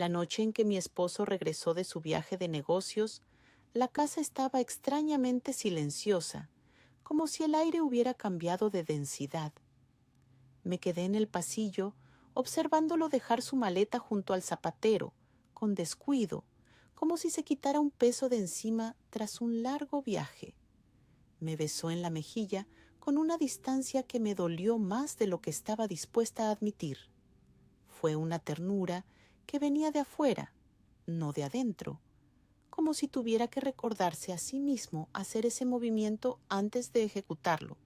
La noche en que mi esposo regresó de su viaje de negocios, la casa estaba extrañamente silenciosa, como si el aire hubiera cambiado de densidad. Me quedé en el pasillo, observándolo dejar su maleta junto al zapatero, con descuido, como si se quitara un peso de encima tras un largo viaje. Me besó en la mejilla con una distancia que me dolió más de lo que estaba dispuesta a admitir. Fue una ternura que venía de afuera, no de adentro, como si tuviera que recordarse a sí mismo hacer ese movimiento antes de ejecutarlo.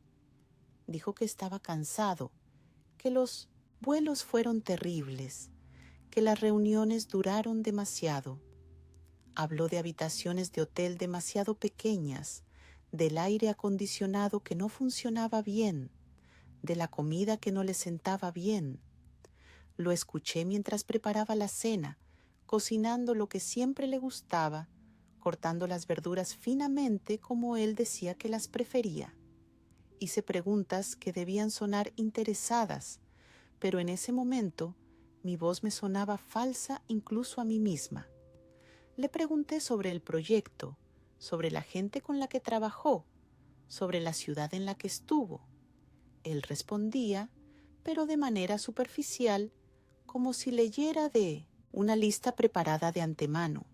Dijo que estaba cansado, que los vuelos fueron terribles, que las reuniones duraron demasiado. Habló de habitaciones de hotel demasiado pequeñas, del aire acondicionado que no funcionaba bien, de la comida que no le sentaba bien. Lo escuché mientras preparaba la cena, cocinando lo que siempre le gustaba, cortando las verduras finamente como él decía que las prefería. Hice preguntas que debían sonar interesadas, pero en ese momento mi voz me sonaba falsa incluso a mí misma. Le pregunté sobre el proyecto, sobre la gente con la que trabajó, sobre la ciudad en la que estuvo. Él respondía, pero de manera superficial, como si leyera de una lista preparada de antemano.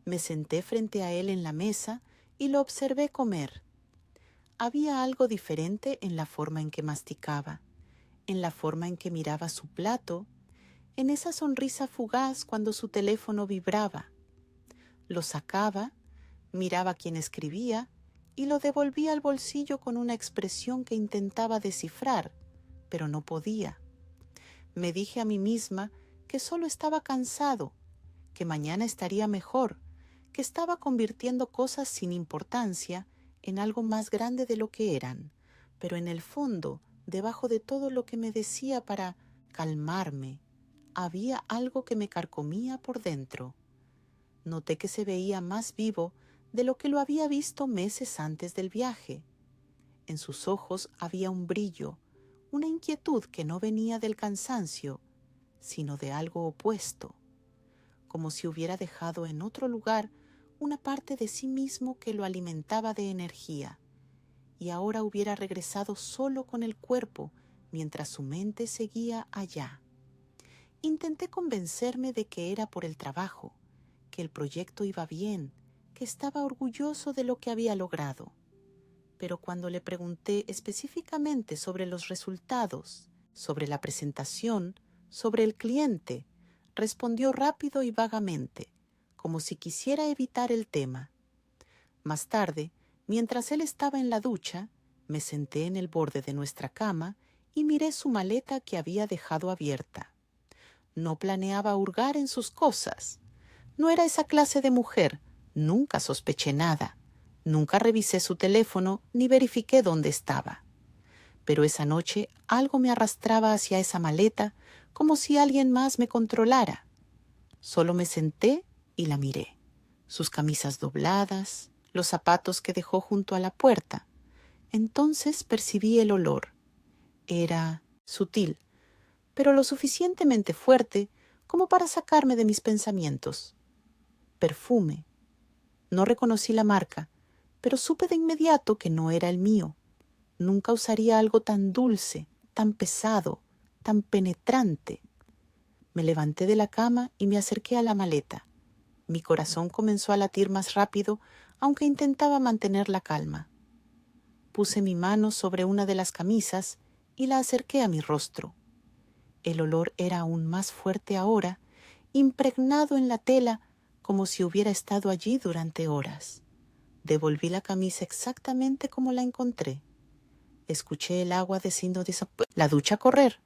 Me senté frente a él en la mesa y lo observé comer. Había algo diferente en la forma en que masticaba, en la forma en que miraba su plato, en esa sonrisa fugaz cuando su teléfono vibraba. Lo sacaba, miraba a quien escribía y lo devolvía al bolsillo con una expresión que intentaba descifrar, pero no podía. Me dije a mí misma que solo estaba cansado, que mañana estaría mejor, que estaba convirtiendo cosas sin importancia en algo más grande de lo que eran, pero en el fondo, debajo de todo lo que me decía para calmarme, había algo que me carcomía por dentro. Noté que se veía más vivo de lo que lo había visto meses antes del viaje. En sus ojos había un brillo, una inquietud que no venía del cansancio, sino de algo opuesto, como si hubiera dejado en otro lugar una parte de sí mismo que lo alimentaba de energía, y ahora hubiera regresado solo con el cuerpo mientras su mente seguía allá. Intenté convencerme de que era por el trabajo, que el proyecto iba bien, que estaba orgulloso de lo que había logrado. Pero cuando le pregunté específicamente sobre los resultados, sobre la presentación, sobre el cliente, respondió rápido y vagamente, como si quisiera evitar el tema. Más tarde, mientras él estaba en la ducha, me senté en el borde de nuestra cama y miré su maleta que había dejado abierta. No planeaba hurgar en sus cosas. No era esa clase de mujer. Nunca sospeché nada. Nunca revisé su teléfono ni verifiqué dónde estaba. Pero esa noche algo me arrastraba hacia esa maleta como si alguien más me controlara. Solo me senté y la miré. Sus camisas dobladas, los zapatos que dejó junto a la puerta. Entonces percibí el olor. Era sutil, pero lo suficientemente fuerte como para sacarme de mis pensamientos. Perfume. No reconocí la marca, pero supe de inmediato que no era el mío. Nunca usaría algo tan dulce, tan pesado, tan penetrante. Me levanté de la cama y me acerqué a la maleta. Mi corazón comenzó a latir más rápido, aunque intentaba mantener la calma. Puse mi mano sobre una de las camisas y la acerqué a mi rostro. El olor era aún más fuerte ahora, impregnado en la tela como si hubiera estado allí durante horas. Devolví la camisa exactamente como la encontré. Escuché el agua desciendo de la ducha correr.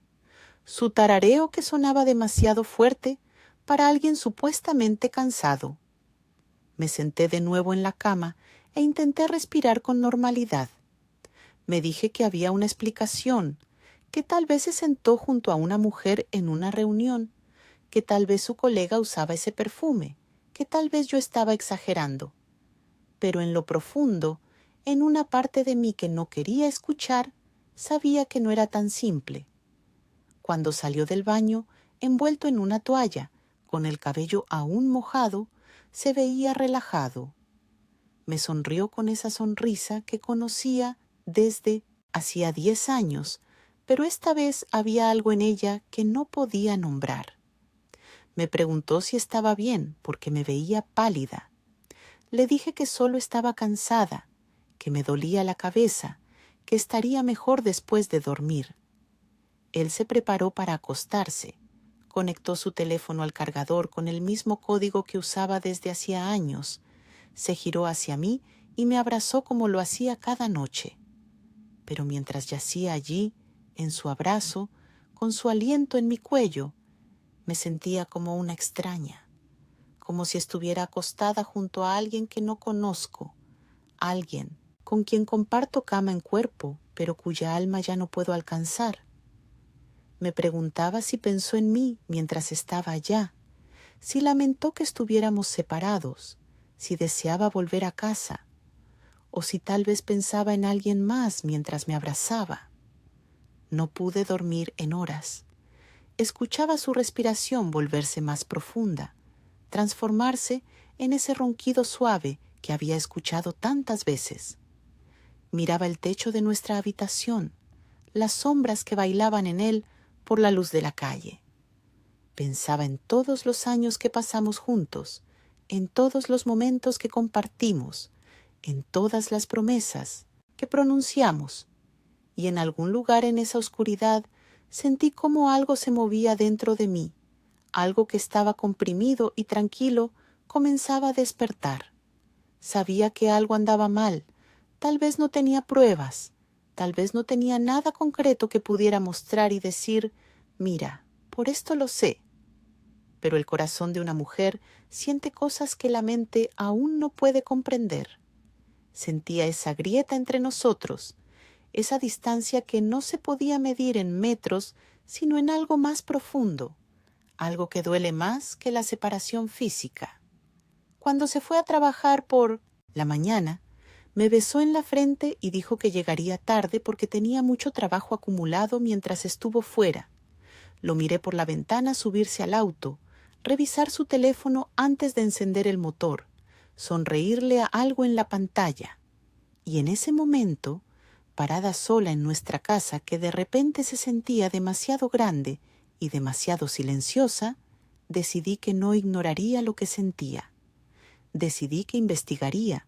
Su tarareo que sonaba demasiado fuerte para alguien supuestamente cansado. Me senté de nuevo en la cama e intenté respirar con normalidad. Me dije que había una explicación, que tal vez se sentó junto a una mujer en una reunión, que tal vez su colega usaba ese perfume, que tal vez yo estaba exagerando. Pero en lo profundo, en una parte de mí que no quería escuchar, sabía que no era tan simple. Cuando salió del baño, envuelto en una toalla, con el cabello aún mojado, se veía relajado. Me sonrió con esa sonrisa que conocía desde hacía 10 años, pero esta vez había algo en ella que no podía nombrar. Me preguntó si estaba bien, porque me veía pálida. Le dije que solo estaba cansada, que me dolía la cabeza, que estaría mejor después de dormir. Él se preparó para acostarse. Conectó su teléfono al cargador con el mismo código que usaba desde hacía años. Se giró hacia mí y me abrazó como lo hacía cada noche. Pero mientras yacía allí, en su abrazo, con su aliento en mi cuello, me sentía como una extraña, como si estuviera acostada junto a alguien que no conozco, alguien con quien comparto cama en cuerpo, pero cuya alma ya no puedo alcanzar. Me preguntaba si pensó en mí mientras estaba allá, si lamentó que estuviéramos separados, si deseaba volver a casa, o si tal vez pensaba en alguien más mientras me abrazaba. No pude dormir en horas. Escuchaba su respiración volverse más profunda, transformarse en ese ronquido suave que había escuchado tantas veces. Miraba el techo de nuestra habitación, las sombras que bailaban en él por la luz de la calle. Pensaba en todos los años que pasamos juntos, en todos los momentos que compartimos, en todas las promesas que pronunciamos, y en algún lugar en esa oscuridad sentí como algo se movía dentro de mí, algo que estaba comprimido y tranquilo comenzaba a despertar. Sabía que algo andaba mal, tal vez no tenía pruebas, tal vez no tenía nada concreto que pudiera mostrar y decir, mira, por esto lo sé. Pero el corazón de una mujer siente cosas que la mente aún no puede comprender. Sentía esa grieta entre nosotros, esa distancia que no se podía medir en metros, sino en algo más profundo, algo que duele más que la separación física. Cuando se fue a trabajar por la mañana, me besó en la frente y dijo que llegaría tarde porque tenía mucho trabajo acumulado mientras estuvo fuera. Lo miré por la ventana subirse al auto, revisar su teléfono antes de encender el motor, sonreírle a algo en la pantalla. Y en ese momento, parada sola en nuestra casa que de repente se sentía demasiado grande y demasiado silenciosa, decidí que no ignoraría lo que sentía. Decidí que investigaría,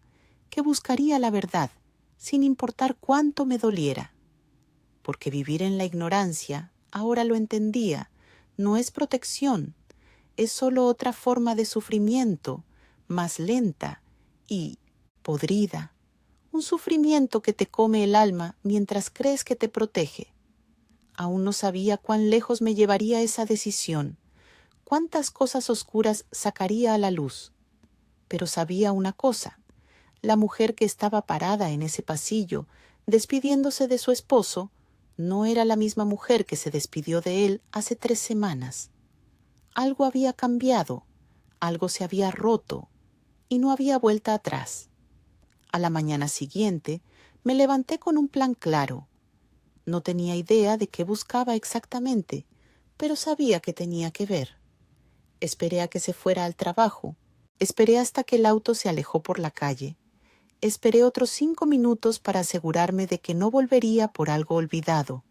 que buscaría la verdad, sin importar cuánto me doliera. Porque vivir en la ignorancia, ahora lo entendía, no es protección, es solo otra forma de sufrimiento, más lenta y podrida. Un sufrimiento que te come el alma mientras crees que te protege. Aún no sabía cuán lejos me llevaría esa decisión, cuántas cosas oscuras sacaría a la luz. Pero sabía una cosa, la mujer que estaba parada en ese pasillo, despidiéndose de su esposo, no era la misma mujer que se despidió de él hace 3 semanas. Algo había cambiado, algo se había roto, y no había vuelta atrás. A la mañana siguiente, me levanté con un plan claro. No tenía idea de qué buscaba exactamente, pero sabía que tenía que ver. Esperé a que se fuera al trabajo. Esperé hasta que el auto se alejó por la calle. Esperé otros 5 minutos para asegurarme de que no volvería por algo olvidado.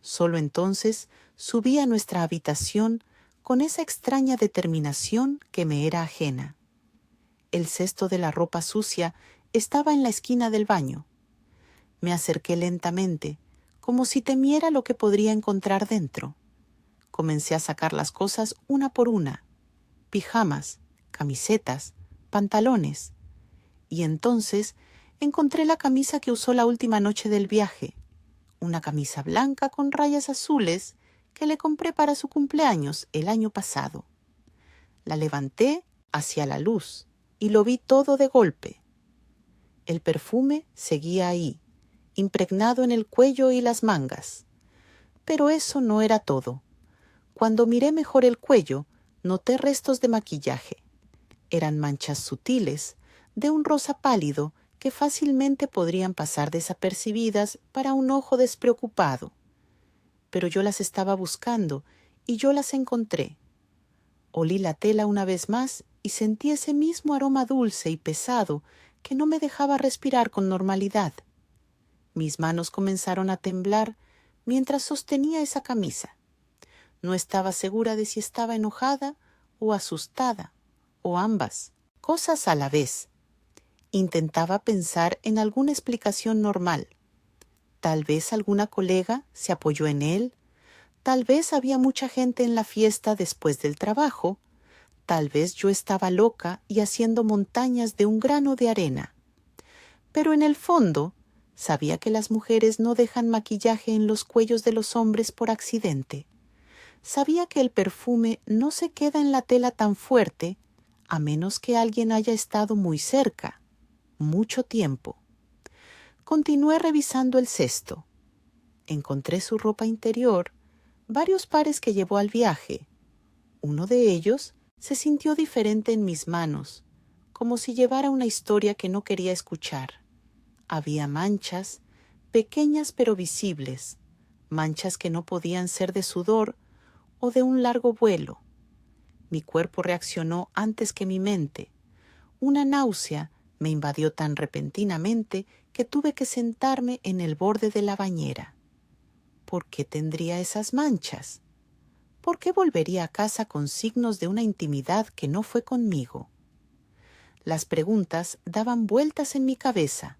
Solo entonces subí a nuestra habitación con esa extraña determinación que me era ajena. El cesto de la ropa sucia estaba en la esquina del baño. Me acerqué lentamente, como si temiera lo que podría encontrar dentro. Comencé a sacar las cosas una por una: pijamas, camisetas, pantalones. Y entonces encontré la camisa que usó la última noche del viaje, una camisa blanca con rayas azules que le compré para su cumpleaños el año pasado. La levanté hacia la luz y lo vi todo de golpe. El perfume seguía ahí, impregnado en el cuello y las mangas. Pero eso no era todo. Cuando miré mejor el cuello, noté restos de maquillaje. Eran manchas sutiles, de un rosa pálido que fácilmente podrían pasar desapercibidas para un ojo despreocupado. Pero yo las estaba buscando y yo las encontré. Olí la tela una vez más y sentí ese mismo aroma dulce y pesado que no me dejaba respirar con normalidad. Mis manos comenzaron a temblar mientras sostenía esa camisa. No estaba segura de si estaba enojada o asustada, o ambas, cosas a la vez. Intentaba pensar en alguna explicación normal. Tal vez alguna colega se apoyó en él, tal vez había mucha gente en la fiesta después del trabajo, tal vez yo estaba loca y haciendo montañas de un grano de arena. Pero en el fondo, sabía que las mujeres no dejan maquillaje en los cuellos de los hombres por accidente. Sabía que el perfume no se queda en la tela tan fuerte a menos que alguien haya estado muy cerca, mucho tiempo. Continué revisando el cesto. Encontré su ropa interior, varios pares que llevó al viaje. Uno de ellos se sintió diferente en mis manos, como si llevara una historia que no quería escuchar. Había manchas, pequeñas pero visibles, manchas que no podían ser de sudor o de un largo vuelo. Mi cuerpo reaccionó antes que mi mente. Una náusea me invadió tan repentinamente que tuve que sentarme en el borde de la bañera. ¿Por qué tendría esas manchas? ¿Por qué volvería a casa con signos de una intimidad que no fue conmigo? Las preguntas daban vueltas en mi cabeza,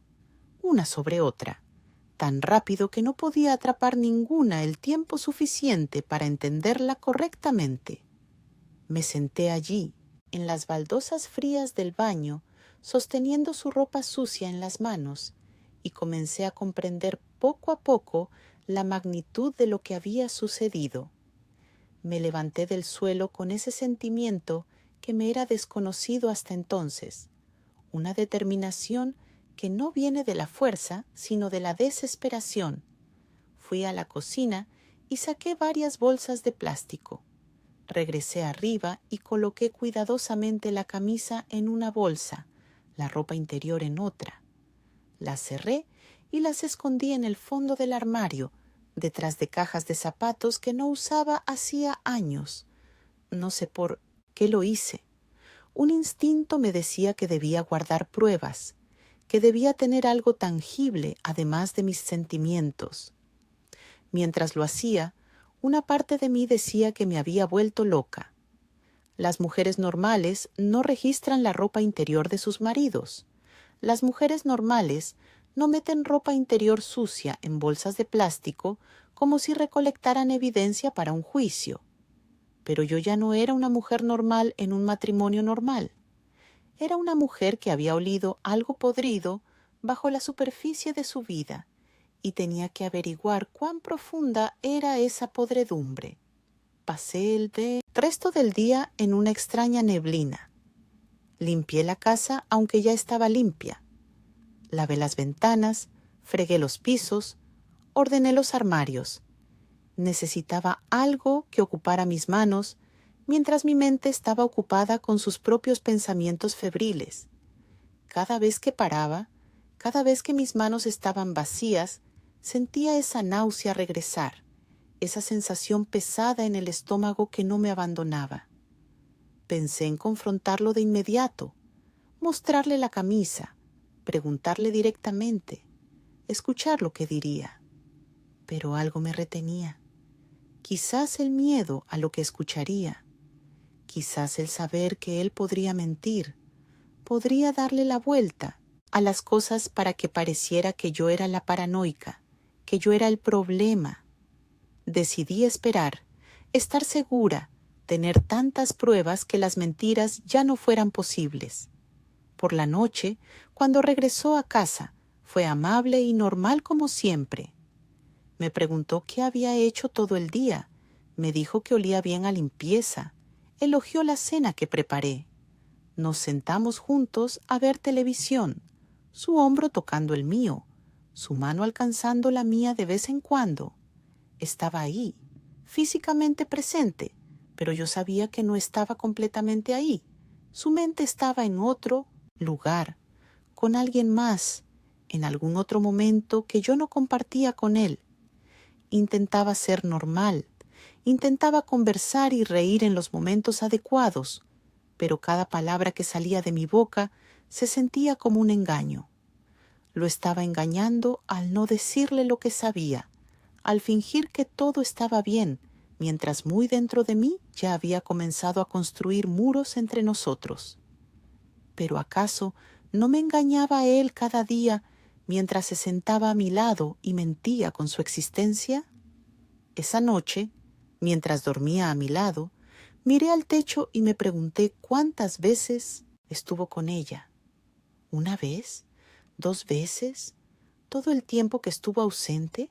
una sobre otra, tan rápido que no podía atrapar ninguna el tiempo suficiente para entenderla correctamente. Me senté allí, en las baldosas frías del baño, sosteniendo su ropa sucia en las manos, y comencé a comprender poco a poco la magnitud de lo que había sucedido. Me levanté del suelo con ese sentimiento que me era desconocido hasta entonces, una determinación que no viene de la fuerza, sino de la desesperación. Fui a la cocina y saqué varias bolsas de plástico. Regresé arriba y coloqué cuidadosamente la camisa en una bolsa, la ropa interior en otra. Las cerré y las escondí en el fondo del armario, detrás de cajas de zapatos que no usaba hacía años. No sé por qué lo hice. Un instinto me decía que debía guardar pruebas, que debía tener algo tangible además de mis sentimientos. Mientras lo hacía, una parte de mí decía que me había vuelto loca. Las mujeres normales no registran la ropa interior de sus maridos. Las mujeres normales no meten ropa interior sucia en bolsas de plástico como si recolectaran evidencia para un juicio. Pero yo ya no era una mujer normal en un matrimonio normal. Era una mujer que había olido algo podrido bajo la superficie de su vida y tenía que averiguar cuán profunda era esa podredumbre. Pasé el resto del día en una extraña neblina. Limpié la casa aunque ya estaba limpia. Lavé las ventanas, fregué los pisos, ordené los armarios. Necesitaba algo que ocupara mis manos, mientras mi mente estaba ocupada con sus propios pensamientos febriles. Cada vez que paraba, cada vez que mis manos estaban vacías, sentía esa náusea regresar, esa sensación pesada en el estómago que no me abandonaba. Pensé en confrontarlo de inmediato, mostrarle la camisa, preguntarle directamente, escuchar lo que diría. Pero algo me retenía. Quizás el miedo a lo que escucharía, quizás el saber que él podría mentir, podría darle la vuelta a las cosas para que pareciera que yo era la paranoica, que yo era el problema. Decidí esperar, estar segura, tener tantas pruebas que las mentiras ya no fueran posibles. Por la noche, cuando regresó a casa, fue amable y normal como siempre. Me preguntó qué había hecho todo el día. Me dijo que olía bien a limpieza. Elogió la cena que preparé. Nos sentamos juntos a ver televisión, su hombro tocando el mío, su mano alcanzando la mía de vez en cuando. Estaba ahí, físicamente presente, pero yo sabía que no estaba completamente ahí. Su mente estaba en otro lugar, con alguien más, en algún otro momento que yo no compartía con él. Intentaba ser normal, Intentaba conversar y reír en los momentos adecuados, pero cada palabra que salía de mi boca se sentía como un engaño. Lo estaba engañando al no decirle lo que sabía, al fingir que todo estaba bien, mientras muy dentro de mí ya había comenzado a construir muros entre nosotros. ¿Pero acaso no me engañaba él cada día mientras se sentaba a mi lado y mentía con su existencia? Esa noche, mientras dormía a mi lado, miré al techo y me pregunté cuántas veces estuvo con ella. ¿Una vez? ¿2 veces? ¿Todo el tiempo que estuvo ausente?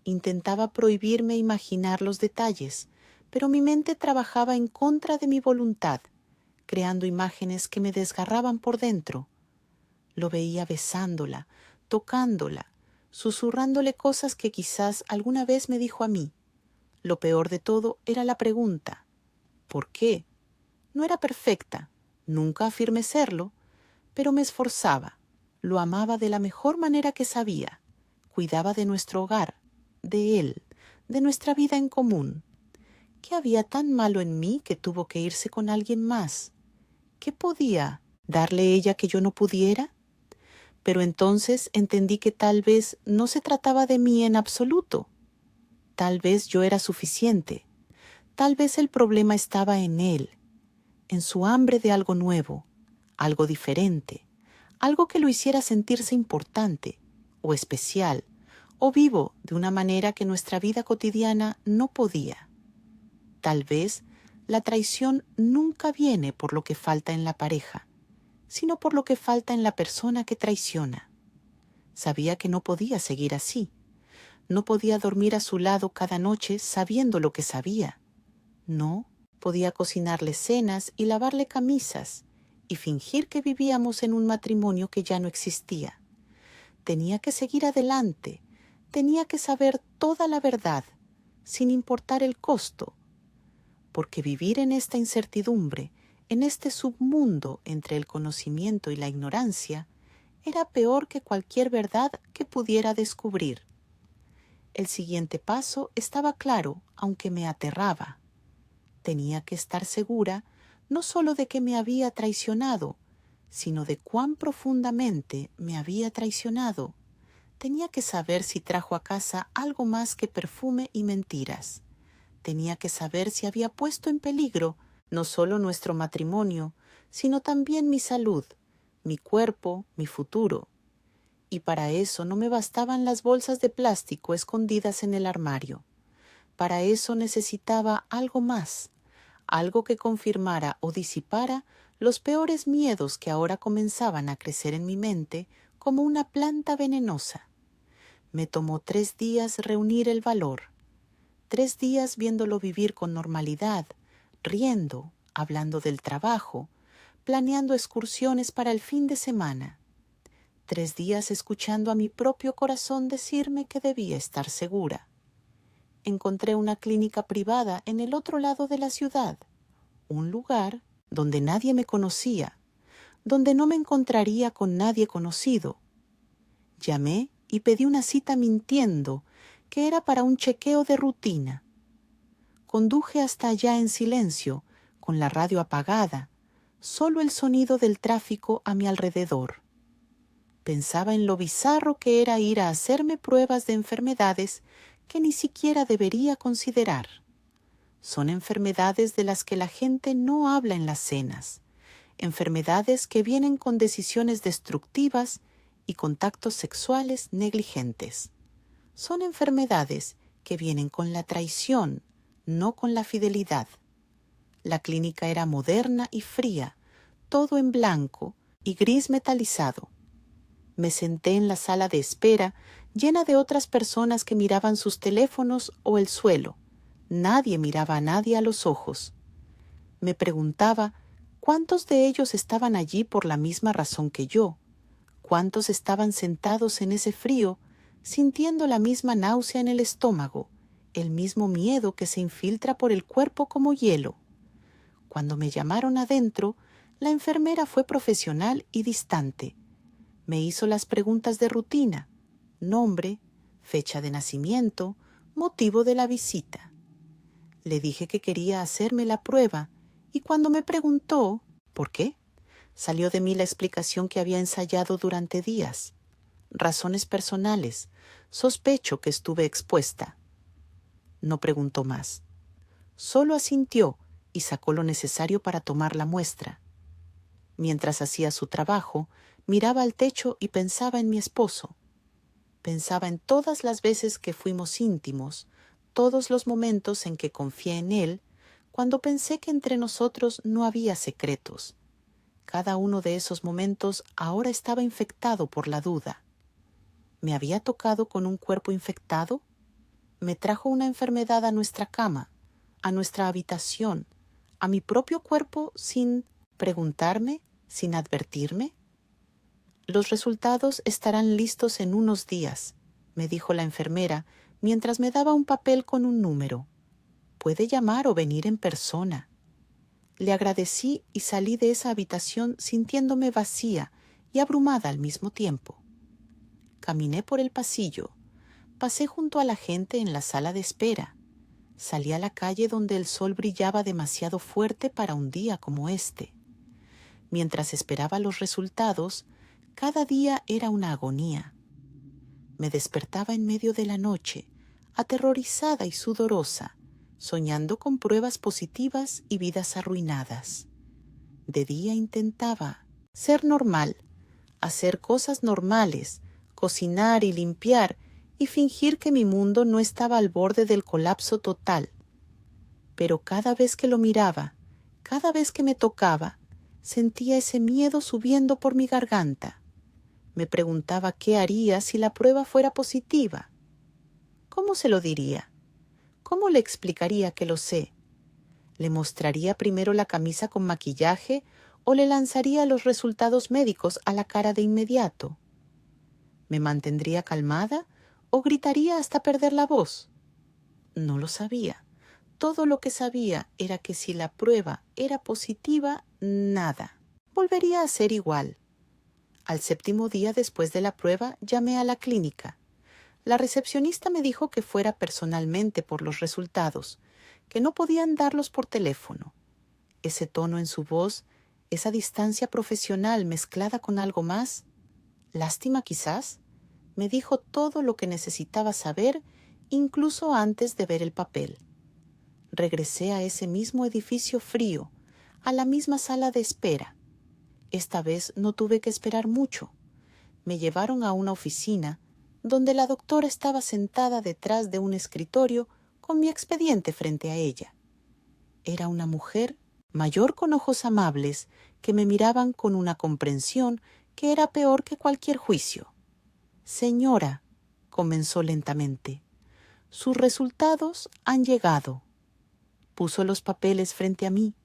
Intentaba prohibirme imaginar los detalles, pero mi mente trabajaba en contra de mi voluntad, creando imágenes que me desgarraban por dentro. Lo veía besándola, tocándola, susurrándole cosas que quizás alguna vez me dijo a mí. Lo peor de todo era la pregunta: ¿por qué? No era perfecta, nunca afirmé serlo, pero me esforzaba. Lo amaba de la mejor manera que sabía. Cuidaba de nuestro hogar, de él, de nuestra vida en común. ¿Qué había tan malo en mí que tuvo que irse con alguien más? ¿Qué podía darle ella que yo no pudiera? Pero entonces entendí que tal vez no se trataba de mí en absoluto. Tal vez yo era suficiente. Tal vez el problema estaba en él, en su hambre de algo nuevo, algo diferente, algo que lo hiciera sentirse importante, o especial, o vivo de una manera que nuestra vida cotidiana no podía. Tal vez la traición nunca viene por lo que falta en la pareja, sino por lo que falta en la persona que traiciona. Sabía que no podía seguir así. No podía dormir a su lado cada noche sabiendo lo que sabía. No podía cocinarle cenas y lavarle camisas y fingir que vivíamos en un matrimonio que ya no existía. Tenía que seguir adelante, tenía que saber toda la verdad, sin importar el costo, porque vivir en esta incertidumbre, en este submundo entre el conocimiento y la ignorancia, era peor que cualquier verdad que pudiera descubrir. El siguiente paso estaba claro, aunque me aterraba. Tenía que estar segura no solo de que me había traicionado, sino de cuán profundamente me había traicionado. Tenía que saber si trajo a casa algo más que perfume y mentiras. Tenía que saber si había puesto en peligro no solo nuestro matrimonio, sino también mi salud, mi cuerpo, mi futuro. Y para eso no me bastaban las bolsas de plástico escondidas en el armario. Para eso necesitaba algo más, algo que confirmara o disipara los peores miedos que ahora comenzaban a crecer en mi mente como una planta venenosa. Me tomó 3 días reunir el valor, 3 días viéndolo vivir con normalidad, riendo, hablando del trabajo, planeando excursiones para el fin de semana. 3 días escuchando a mi propio corazón decirme que debía estar segura. Encontré una clínica privada en el otro lado de la ciudad, un lugar donde nadie me conocía, donde no me encontraría con nadie conocido. Llamé y pedí una cita mintiendo que era para un chequeo de rutina. Conduje hasta allá en silencio, con la radio apagada, solo el sonido del tráfico a mi alrededor. Pensaba en lo bizarro que era ir a hacerme pruebas de enfermedades que ni siquiera debería considerar. Son enfermedades de las que la gente no habla en las cenas, enfermedades que vienen con decisiones destructivas y contactos sexuales negligentes. Son enfermedades que vienen con la traición, no con la fidelidad. La clínica era moderna y fría, todo en blanco y gris metalizado. Me senté en la sala de espera, llena de otras personas que miraban sus teléfonos o el suelo. Nadie miraba a nadie a los ojos. Me preguntaba cuántos de ellos estaban allí por la misma razón que yo, cuántos estaban sentados en ese frío, sintiendo la misma náusea en el estómago, el mismo miedo que se infiltra por el cuerpo como hielo. Cuando me llamaron adentro, la enfermera fue profesional y distante. Me hizo las preguntas de rutina: nombre, fecha de nacimiento, motivo de la visita. Le dije que quería hacerme la prueba y cuando me preguntó ¿por qué?, salió de mí la explicación que había ensayado durante días. Razones personales. Sospecho que estuve expuesta. No preguntó más. Solo asintió y sacó lo necesario para tomar la muestra. Mientras hacía su trabajo, miraba al techo y pensaba en mi esposo. Pensaba en todas las veces que fuimos íntimos, todos los momentos en que confié en él, cuando pensé que entre nosotros no había secretos. Cada uno de esos momentos ahora estaba infectado por la duda. ¿Me había tocado con un cuerpo infectado? ¿Me trajo una enfermedad a nuestra cama, a nuestra habitación, a mi propio cuerpo sin preguntarme, sin advertirme? Los resultados estarán listos en unos días, me dijo la enfermera mientras me daba un papel con un número. Puede llamar o venir en persona. Le agradecí y salí de esa habitación sintiéndome vacía y abrumada al mismo tiempo. Caminé por el pasillo, pasé junto a la gente en la sala de espera. Salí a la calle donde el sol brillaba demasiado fuerte para un día como este. Mientras esperaba los resultados, cada día era una agonía. Me despertaba en medio de la noche, aterrorizada y sudorosa, soñando con pruebas positivas y vidas arruinadas. De día intentaba ser normal, hacer cosas normales, cocinar y limpiar y fingir que mi mundo no estaba al borde del colapso total. Pero cada vez que lo miraba, cada vez que me tocaba, sentía ese miedo subiendo por mi garganta. Me preguntaba qué haría si la prueba fuera positiva. ¿Cómo se lo diría? ¿Cómo le explicaría que lo sé? ¿Le mostraría primero la camisa con maquillaje o le lanzaría los resultados médicos a la cara de inmediato? ¿Me mantendría calmada o gritaría hasta perder la voz? No lo sabía. Todo lo que sabía era que si la prueba era positiva, nada. Volvería a ser igual. Al 7º día después de la prueba, llamé a la clínica. La recepcionista me dijo que fuera personalmente por los resultados, que no podían darlos por teléfono. Ese tono en su voz, esa distancia profesional mezclada con algo más, lástima quizás, me dijo todo lo que necesitaba saber, incluso antes de ver el papel. Regresé a ese mismo edificio frío, a la misma sala de espera. Esta vez no tuve que esperar mucho. Me llevaron a una oficina donde la doctora estaba sentada detrás de un escritorio con mi expediente frente a ella. Era una mujer mayor con ojos amables que me miraban con una comprensión que era peor que cualquier juicio. Señora, comenzó lentamente, sus resultados han llegado. Puso los papeles frente a mí,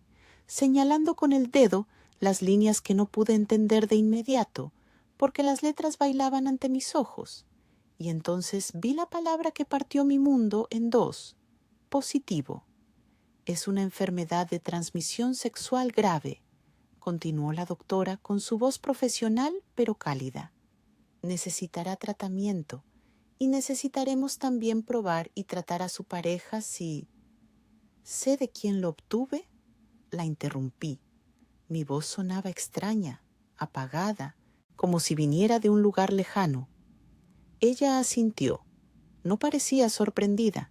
señalando con el dedo las líneas que no pude entender de inmediato, porque las letras bailaban ante mis ojos, y entonces vi la palabra que partió mi mundo en dos: positivo. Es una enfermedad de transmisión sexual grave, continuó la doctora con su voz profesional pero cálida. Necesitará tratamiento, y necesitaremos también probar y tratar a su pareja si... ¿Sé de quién lo obtuve? La interrumpí. Mi voz sonaba extraña, apagada, como si viniera de un lugar lejano. Ella asintió. No parecía sorprendida.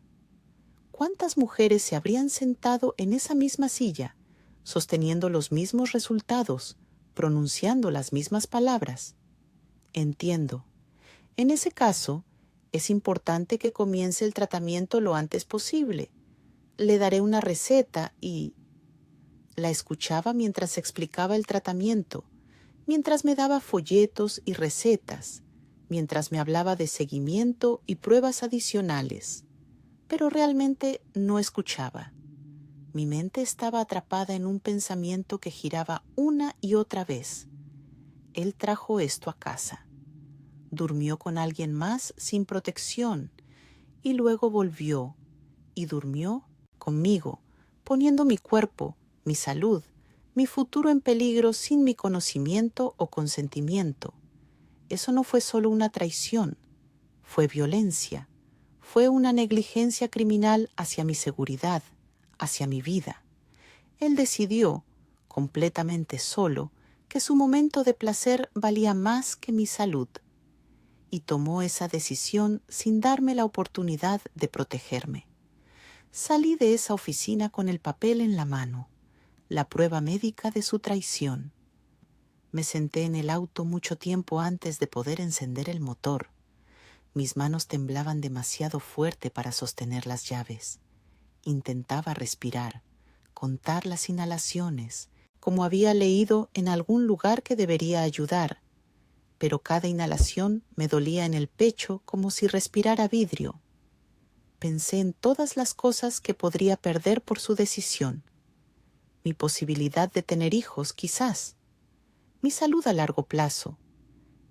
¿Cuántas mujeres se habrían sentado en esa misma silla, sosteniendo los mismos resultados, pronunciando las mismas palabras? Entiendo. En ese caso, es importante que comience el tratamiento lo antes posible. Le daré una receta y... La escuchaba mientras explicaba el tratamiento, mientras me daba folletos y recetas, mientras me hablaba de seguimiento y pruebas adicionales. Pero realmente no escuchaba. Mi mente estaba atrapada en un pensamiento que giraba una y otra vez. Él trajo esto a casa. Durmió con alguien más sin protección y luego volvió y durmió conmigo, poniendo mi cuerpo, mi salud, mi futuro en peligro sin mi conocimiento o consentimiento. Eso no fue solo una traición, fue violencia, fue una negligencia criminal hacia mi seguridad, hacia mi vida. Él decidió, completamente solo, que su momento de placer valía más que mi salud, y tomó esa decisión sin darme la oportunidad de protegerme. Salí de esa oficina con el papel en la mano, la prueba médica de su traición. Me senté en el auto mucho tiempo antes de poder encender el motor. Mis manos temblaban demasiado fuerte para sostener las llaves. Intentaba respirar, contar las inhalaciones, como había leído en algún lugar que debería ayudar, pero cada inhalación me dolía en el pecho como si respirara vidrio. Pensé en todas las cosas que podría perder por su decisión. Mi posibilidad de tener hijos, quizás. Mi salud a largo plazo.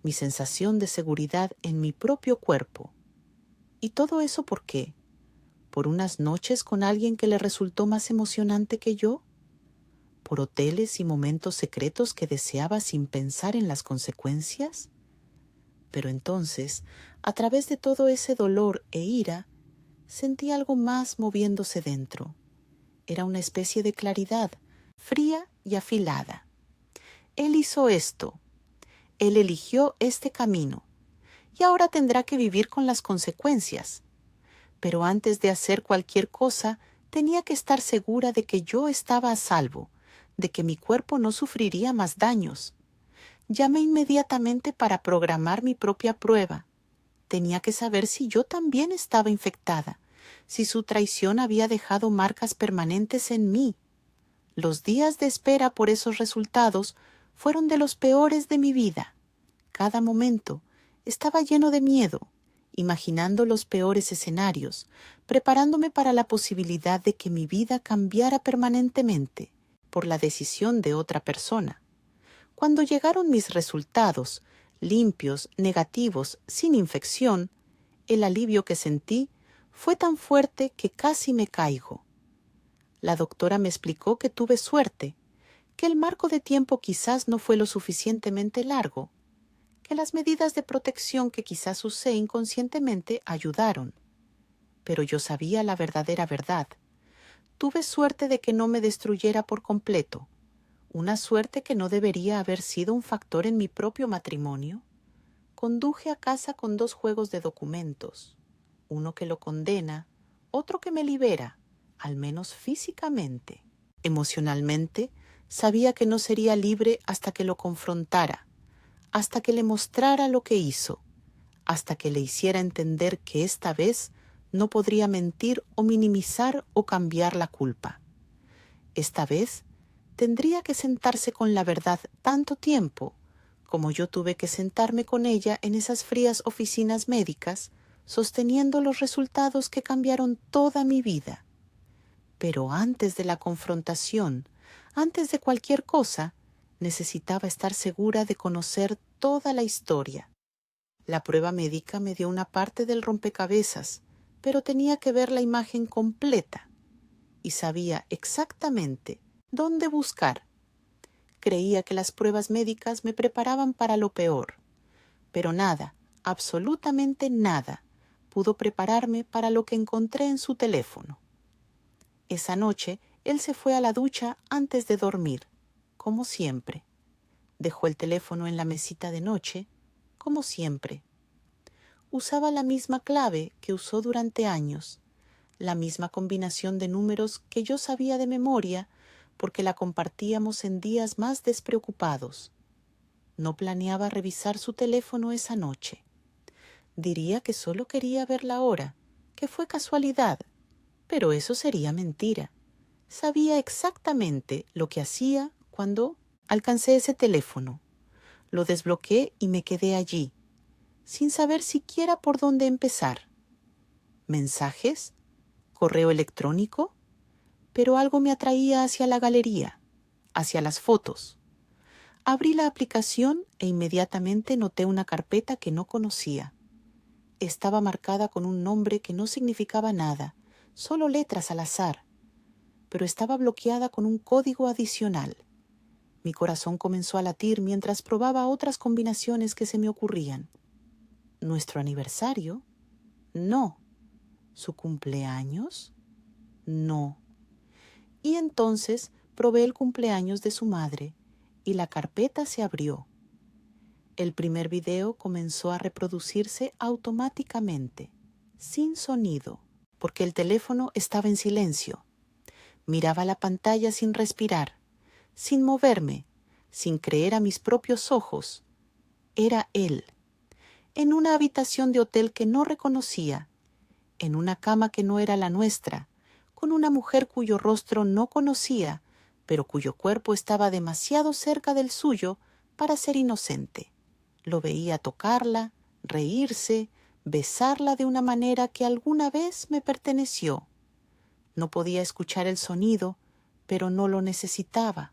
Mi sensación de seguridad en mi propio cuerpo. ¿Y todo eso por qué? ¿Por unas noches con alguien que le resultó más emocionante que yo? ¿Por hoteles y momentos secretos que deseaba sin pensar en las consecuencias? Pero entonces, a través de todo ese dolor e ira, sentí algo más moviéndose dentro. Era una especie de claridad, fría y afilada. Él hizo esto. Él eligió este camino. Y ahora tendrá que vivir con las consecuencias. Pero antes de hacer cualquier cosa, tenía que estar segura de que yo estaba a salvo, de que mi cuerpo no sufriría más daños. Llamé inmediatamente para programar mi propia prueba. Tenía que saber si yo también estaba infectada, si su traición había dejado marcas permanentes en mí. Los días de espera por esos resultados fueron de los peores de mi vida. Cada momento estaba lleno de miedo, imaginando los peores escenarios, preparándome para la posibilidad de que mi vida cambiara permanentemente por la decisión de otra persona. Cuando llegaron mis resultados, limpios, negativos, sin infección, el alivio que sentí fue tan fuerte que casi me caigo. La doctora me explicó que tuve suerte, que el marco de tiempo quizás no fue lo suficientemente largo, que las medidas de protección que quizás usé inconscientemente ayudaron. Pero yo sabía la verdadera verdad. Tuve suerte de que no me destruyera por completo, una suerte que no debería haber sido un factor en mi propio matrimonio. Conduje a casa con 2 juegos de documentos, uno que lo condena, otro que me libera, al menos físicamente. Emocionalmente, sabía que no sería libre hasta que lo confrontara, hasta que le mostrara lo que hizo, hasta que le hiciera entender que esta vez no podría mentir o minimizar o cambiar la culpa. Esta vez tendría que sentarse con la verdad tanto tiempo como yo tuve que sentarme con ella en esas frías oficinas médicas, sosteniendo los resultados que cambiaron toda mi vida. Pero antes de la confrontación, antes de cualquier cosa, necesitaba estar segura de conocer toda la historia. La prueba médica me dio una parte del rompecabezas, pero tenía que ver la imagen completa, y sabía exactamente dónde buscar. Creía que las pruebas médicas me preparaban para lo peor, pero nada, absolutamente nada, pudo prepararme para lo que encontré en su teléfono. Esa noche, él se fue a la ducha antes de dormir, como siempre. Dejó el teléfono en la mesita de noche, como siempre. Usaba la misma clave que usó durante años, la misma combinación de números que yo sabía de memoria porque la compartíamos en días más despreocupados. No planeaba revisar su teléfono esa noche. Diría que solo quería ver la hora, que fue casualidad, pero eso sería mentira. Sabía exactamente lo que hacía cuando alcancé ese teléfono. Lo desbloqueé y me quedé allí, sin saber siquiera por dónde empezar. ¿Mensajes? ¿Correo electrónico? Pero algo me atraía hacia la galería, hacia las fotos. Abrí la aplicación e inmediatamente noté una carpeta que no conocía. Estaba marcada con un nombre que no significaba nada, solo letras al azar, pero estaba bloqueada con un código adicional. Mi corazón comenzó a latir mientras probaba otras combinaciones que se me ocurrían. ¿Nuestro aniversario? No. ¿Su cumpleaños? No. y entonces probé el cumpleaños de su madre y la carpeta se abrió. El primer video comenzó a reproducirse automáticamente, sin sonido, porque el teléfono estaba en silencio. Miraba la pantalla sin respirar, sin moverme, sin creer a mis propios ojos. Era él, en una habitación de hotel que no reconocía, en una cama que no era la nuestra, con una mujer cuyo rostro no conocía, pero cuyo cuerpo estaba demasiado cerca del suyo para ser inocente. Lo veía tocarla, reírse, besarla de una manera que alguna vez me perteneció. No podía escuchar el sonido, pero no lo necesitaba.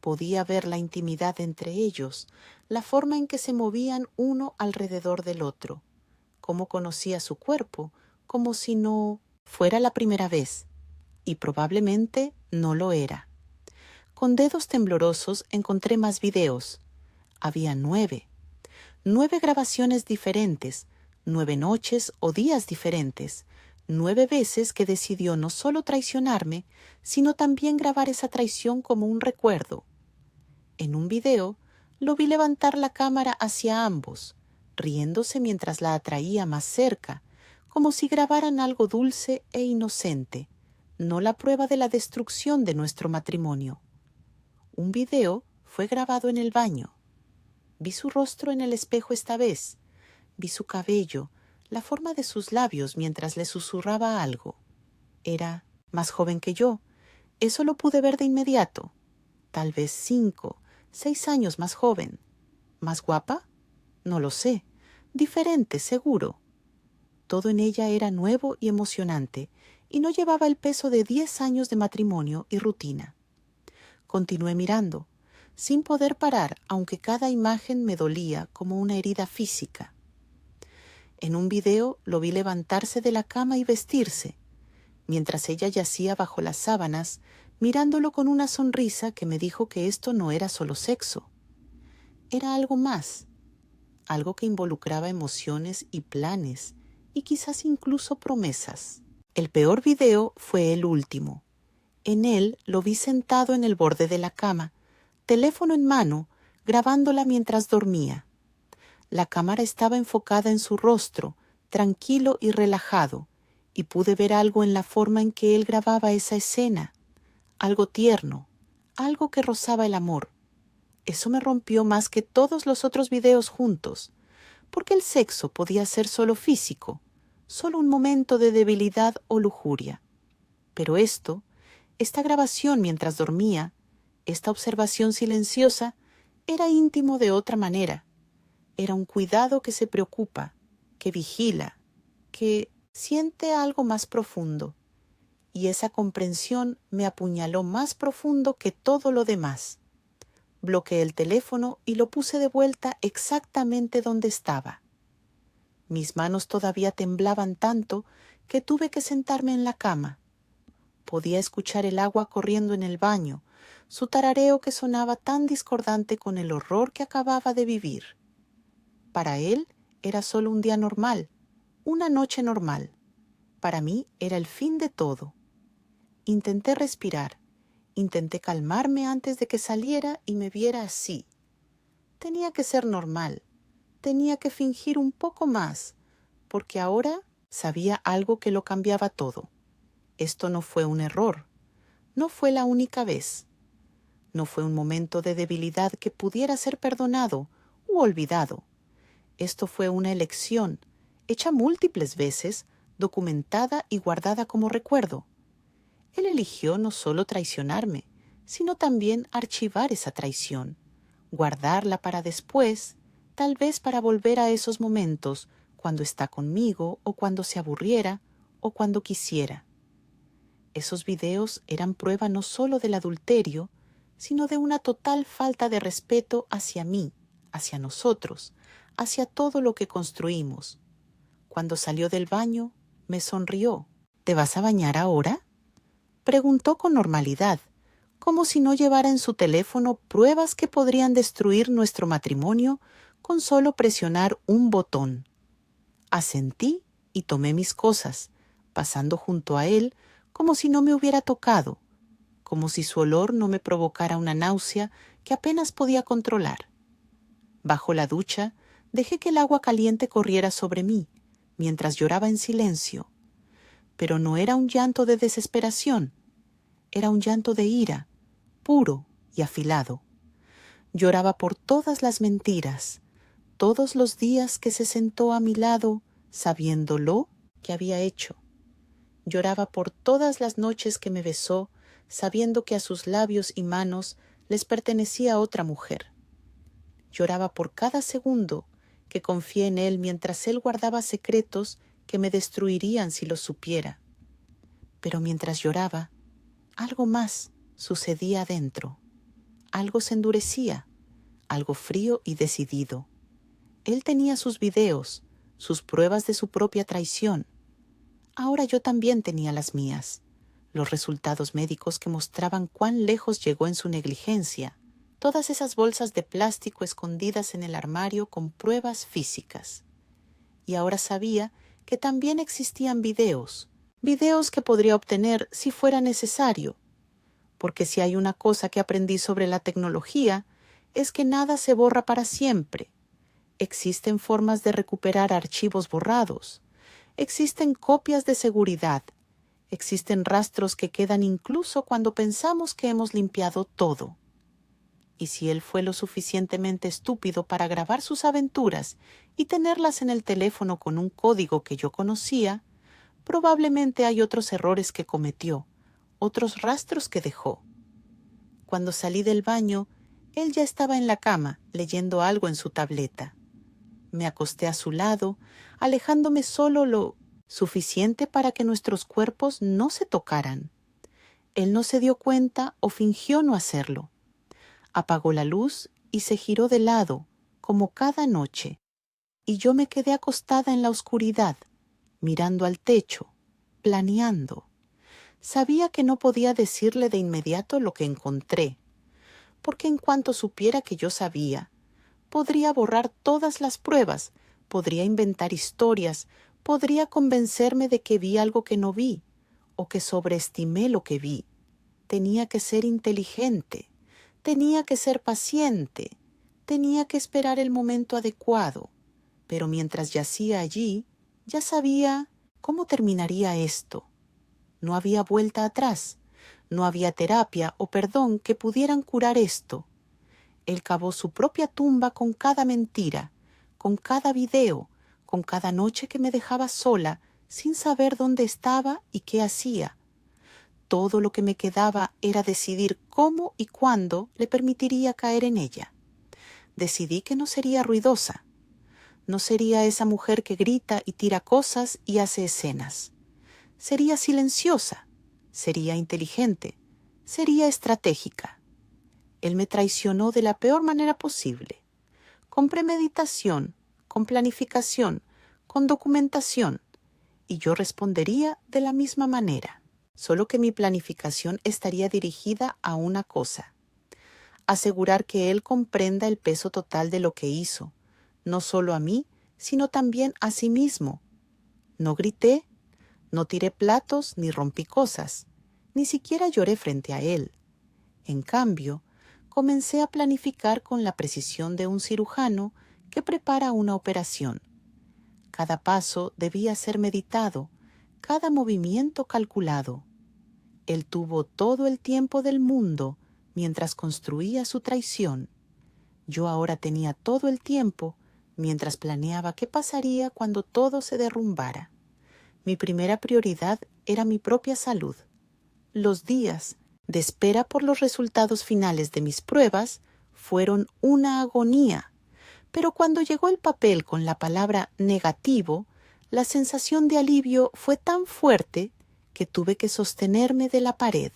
Podía ver la intimidad entre ellos, la forma en que se movían uno alrededor del otro, cómo conocía su cuerpo, como si no fuera la primera vez, y probablemente no lo era. Con dedos temblorosos encontré más videos. Había 9. 9 grabaciones diferentes, 9 noches o días diferentes, 9 veces que decidió no solo traicionarme, sino también grabar esa traición como un recuerdo. En un video, lo vi levantar la cámara hacia ambos, riéndose mientras la atraía más cerca, como si grabaran algo dulce e inocente, no la prueba de la destrucción de nuestro matrimonio. Un video fue grabado en el baño. Vi su rostro en el espejo esta vez. Vi su cabello, la forma de sus labios mientras le susurraba algo. Era más joven que yo. Eso lo pude ver de inmediato. Tal vez 5, 6 años más joven. ¿Más guapa? No lo sé. Diferente, seguro. Todo en ella era nuevo y emocionante, y no llevaba el peso de 10 años de matrimonio y rutina. Continué mirando, sin poder parar, aunque cada imagen me dolía como una herida física. En un video lo vi levantarse de la cama y vestirse, mientras ella yacía bajo las sábanas, mirándolo con una sonrisa que me dijo que esto no era solo sexo. Era algo más, algo que involucraba emociones y planes, y quizás incluso promesas. El peor video fue el último. En él lo vi sentado en el borde de la cama, teléfono en mano, grabándola mientras dormía. La cámara estaba enfocada en su rostro, tranquilo y relajado, y pude ver algo en la forma en que él grababa esa escena, algo tierno, algo que rozaba el amor. Eso me rompió más que todos los otros videos juntos, porque el sexo podía ser solo físico, solo un momento de debilidad o lujuria. Pero esta grabación mientras dormía, esta observación silenciosa, era íntimo de otra manera. Era un cuidado que se preocupa, que vigila, que siente algo más profundo. Y esa comprensión me apuñaló más profundo que todo lo demás. Bloqueé el teléfono y lo puse de vuelta exactamente donde estaba. Mis manos todavía temblaban tanto que tuve que sentarme en la cama. Podía escuchar el agua corriendo en el baño, su tarareo que sonaba tan discordante con el horror que acababa de vivir. Para él era solo un día normal, una noche normal. Para mí era el fin de todo. Intenté respirar, intenté calmarme antes de que saliera y me viera así. Tenía que ser normal, tenía que fingir un poco más, porque ahora sabía algo que lo cambiaba todo. Esto no fue un error, no fue la única vez. No fue un momento de debilidad que pudiera ser perdonado u olvidado. Esto fue una elección, hecha múltiples veces, documentada y guardada como recuerdo. Él eligió no solo traicionarme, sino también archivar esa traición, guardarla para después, tal vez para volver a esos momentos cuando está conmigo o cuando se aburriera o cuando quisiera. Esos videos eran prueba no solo del adulterio, sino de una total falta de respeto hacia mí, hacia nosotros, hacia todo lo que construimos. Cuando salió del baño, me sonrió. ¿Te vas a bañar ahora?, preguntó con normalidad, como si no llevara en su teléfono pruebas que podrían destruir nuestro matrimonio con solo presionar un botón. Asentí y tomé mis cosas, pasando junto a él como si no me hubiera tocado, como si su olor no me provocara una náusea que apenas podía controlar. Bajo la ducha, dejé que el agua caliente corriera sobre mí, mientras lloraba en silencio. Pero no era un llanto de desesperación, era un llanto de ira, puro y afilado. Lloraba por todas las mentiras, todos los días que se sentó a mi lado, sabiendo lo que había hecho. Lloraba por todas las noches que me besó, sabiendo que a sus labios y manos les pertenecía otra mujer. Lloraba por cada segundo que confié en él mientras él guardaba secretos que me destruirían si los supiera. Pero mientras lloraba, algo más sucedía adentro. Algo se endurecía, algo frío y decidido. Él tenía sus videos, sus pruebas de su propia traición. Ahora yo también tenía las mías, los resultados médicos que mostraban cuán lejos llegó en su negligencia, todas esas bolsas de plástico escondidas en el armario con pruebas físicas. Y ahora sabía que también existían videos que podría obtener si fuera necesario, porque si hay una cosa que aprendí sobre la tecnología, es que nada se borra para siempre. Existen formas de recuperar archivos borrados. Existen copias de seguridad. Existen rastros que quedan incluso cuando pensamos que hemos limpiado todo. Y si él fue lo suficientemente estúpido para grabar sus aventuras y tenerlas en el teléfono con un código que yo conocía, probablemente hay otros errores que cometió, otros rastros que dejó. Cuando salí del baño, él ya estaba en la cama, leyendo algo en su tableta. Me acosté a su lado, alejándome solo lo suficiente para que nuestros cuerpos no se tocaran. Él no se dio cuenta o fingió no hacerlo. Apagó la luz y se giró de lado, como cada noche, y yo me quedé acostada en la oscuridad, mirando al techo, planeando. Sabía que no podía decirle de inmediato lo que encontré, porque en cuanto supiera que yo sabía, podría borrar todas las pruebas, podría inventar historias, podría convencerme de que vi algo que no vi, o que sobreestimé lo que vi. Tenía que ser inteligente, tenía que ser paciente, tenía que esperar el momento adecuado. Pero mientras yacía allí, ya sabía cómo terminaría esto. No había vuelta atrás, no había terapia o perdón que pudieran curar esto. Él cavó su propia tumba con cada mentira, con cada video, con cada noche que me dejaba sola, sin saber dónde estaba y qué hacía. Todo lo que me quedaba era decidir cómo y cuándo le permitiría caer en ella. Decidí que no sería ruidosa. No sería esa mujer que grita y tira cosas y hace escenas. Sería silenciosa, sería inteligente, sería estratégica. Él me traicionó de la peor manera posible, con premeditación, con planificación, con documentación, y yo respondería de la misma manera, solo que mi planificación estaría dirigida a una cosa: asegurar que él comprenda el peso total de lo que hizo, no solo a mí, sino también a sí mismo. No grité, no tiré platos ni rompí cosas, ni siquiera lloré frente a él. En cambio, comencé a planificar con la precisión de un cirujano que prepara una operación. Cada paso debía ser meditado, cada movimiento calculado. Él tuvo todo el tiempo del mundo mientras construía su traición. Yo ahora tenía todo el tiempo mientras planeaba qué pasaría cuando todo se derrumbara. Mi primera prioridad era mi propia salud. Los días de espera por los resultados finales de mis pruebas fueron una agonía, pero cuando llegó el papel con la palabra negativo, la sensación de alivio fue tan fuerte que tuve que sostenerme de la pared.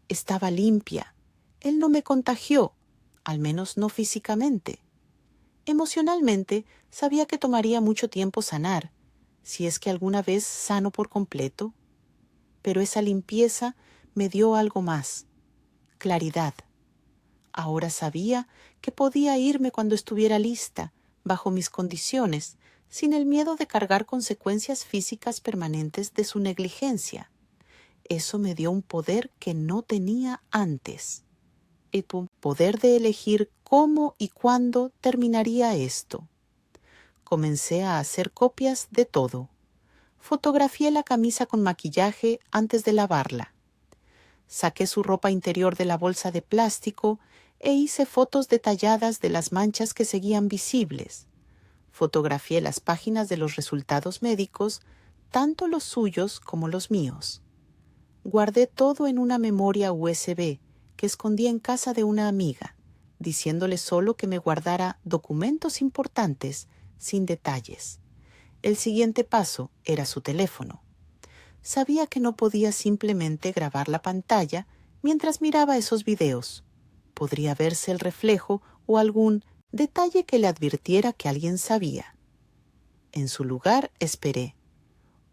Estaba limpia. Él no me contagió, al menos no físicamente. Emocionalmente, sabía que tomaría mucho tiempo sanar, si es que alguna vez sano por completo. Pero esa limpieza me dio algo más: claridad. Ahora sabía que podía irme cuando estuviera lista, bajo mis condiciones, sin el miedo de cargar consecuencias físicas permanentes de su negligencia. Eso me dio un poder que no tenía antes. El poder de elegir cómo y cuándo terminaría esto. Comencé a hacer copias de todo. Fotografié la camisa con maquillaje antes de lavarla. Saqué su ropa interior de la bolsa de plástico e hice fotos detalladas de las manchas que seguían visibles. Fotografié las páginas de los resultados médicos, tanto los suyos como los míos. Guardé todo en una memoria USB que escondí en casa de una amiga, diciéndole solo que me guardara documentos importantes, sin detalles. El siguiente paso era su teléfono. Sabía que no podía simplemente grabar la pantalla mientras miraba esos videos. Podría verse el reflejo o algún detalle que le advirtiera que alguien sabía. En su lugar esperé.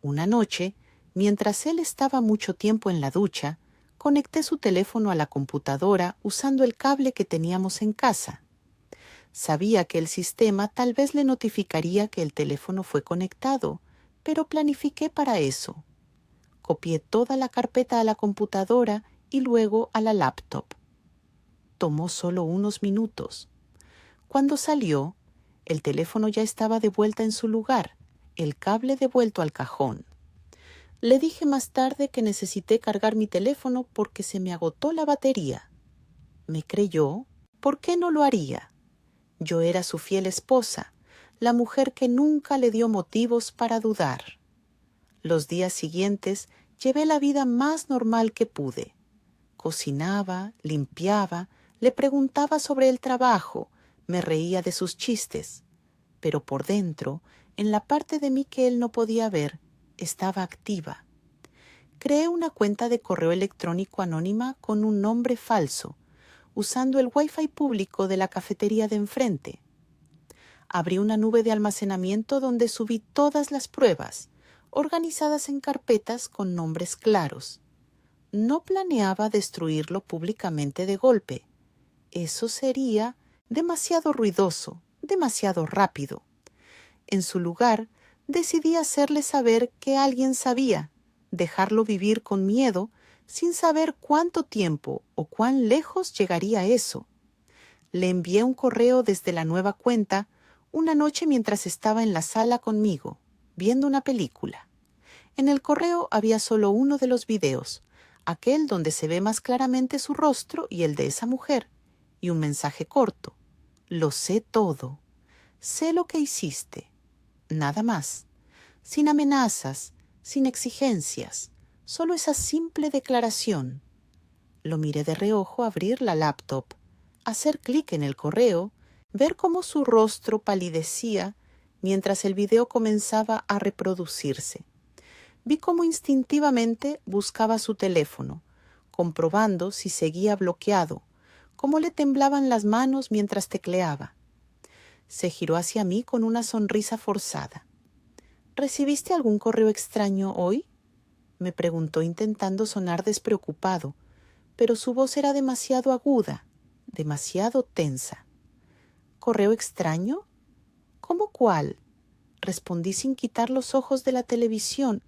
Una noche, mientras él estaba mucho tiempo en la ducha, conecté su teléfono a la computadora usando el cable que teníamos en casa. Sabía que el sistema tal vez le notificaría que el teléfono fue conectado, pero planifiqué para eso. Copié toda la carpeta a la computadora y luego a la laptop. Tomó solo unos minutos. Cuando salió, el teléfono ya estaba de vuelta en su lugar, el cable devuelto al cajón. Le dije más tarde que necesité cargar mi teléfono porque se me agotó la batería. Me creyó. ¿Por qué no lo haría? Yo era su fiel esposa, la mujer que nunca le dio motivos para dudar. Los días siguientes llevé la vida más normal que pude. Cocinaba, limpiaba, le preguntaba sobre el trabajo, me reía de sus chistes. Pero por dentro, en la parte de mí que él no podía ver, estaba activa. Creé una cuenta de correo electrónico anónima con un nombre falso, usando el Wi-Fi público de la cafetería de enfrente. Abrí una nube de almacenamiento donde subí todas las pruebas, organizadas en carpetas con nombres claros. No planeaba destruirlo públicamente de golpe. Eso sería demasiado ruidoso, demasiado rápido. En su lugar, decidí hacerle saber que alguien sabía, dejarlo vivir con miedo, sin saber cuánto tiempo o cuán lejos llegaría eso. Le envié un correo desde la nueva cuenta una noche mientras estaba en la sala conmigo, viendo una película. En el correo había solo uno de los videos, aquel donde se ve más claramente su rostro y el de esa mujer, y un mensaje corto. Lo sé todo. Sé lo que hiciste. Nada más. Sin amenazas, sin exigencias. Solo esa simple declaración. Lo miré de reojo abrir la laptop, hacer clic en el correo, ver cómo su rostro palidecía mientras el video comenzaba a reproducirse. Vi cómo instintivamente buscaba su teléfono, comprobando si seguía bloqueado, cómo le temblaban las manos mientras tecleaba. Se giró hacia mí con una sonrisa forzada. ¿Recibiste algún correo extraño hoy?, me preguntó intentando sonar despreocupado, pero su voz era demasiado aguda, demasiado tensa. ¿Correo extraño? ¿Cómo cuál? Respondí sin quitar los ojos de la televisión,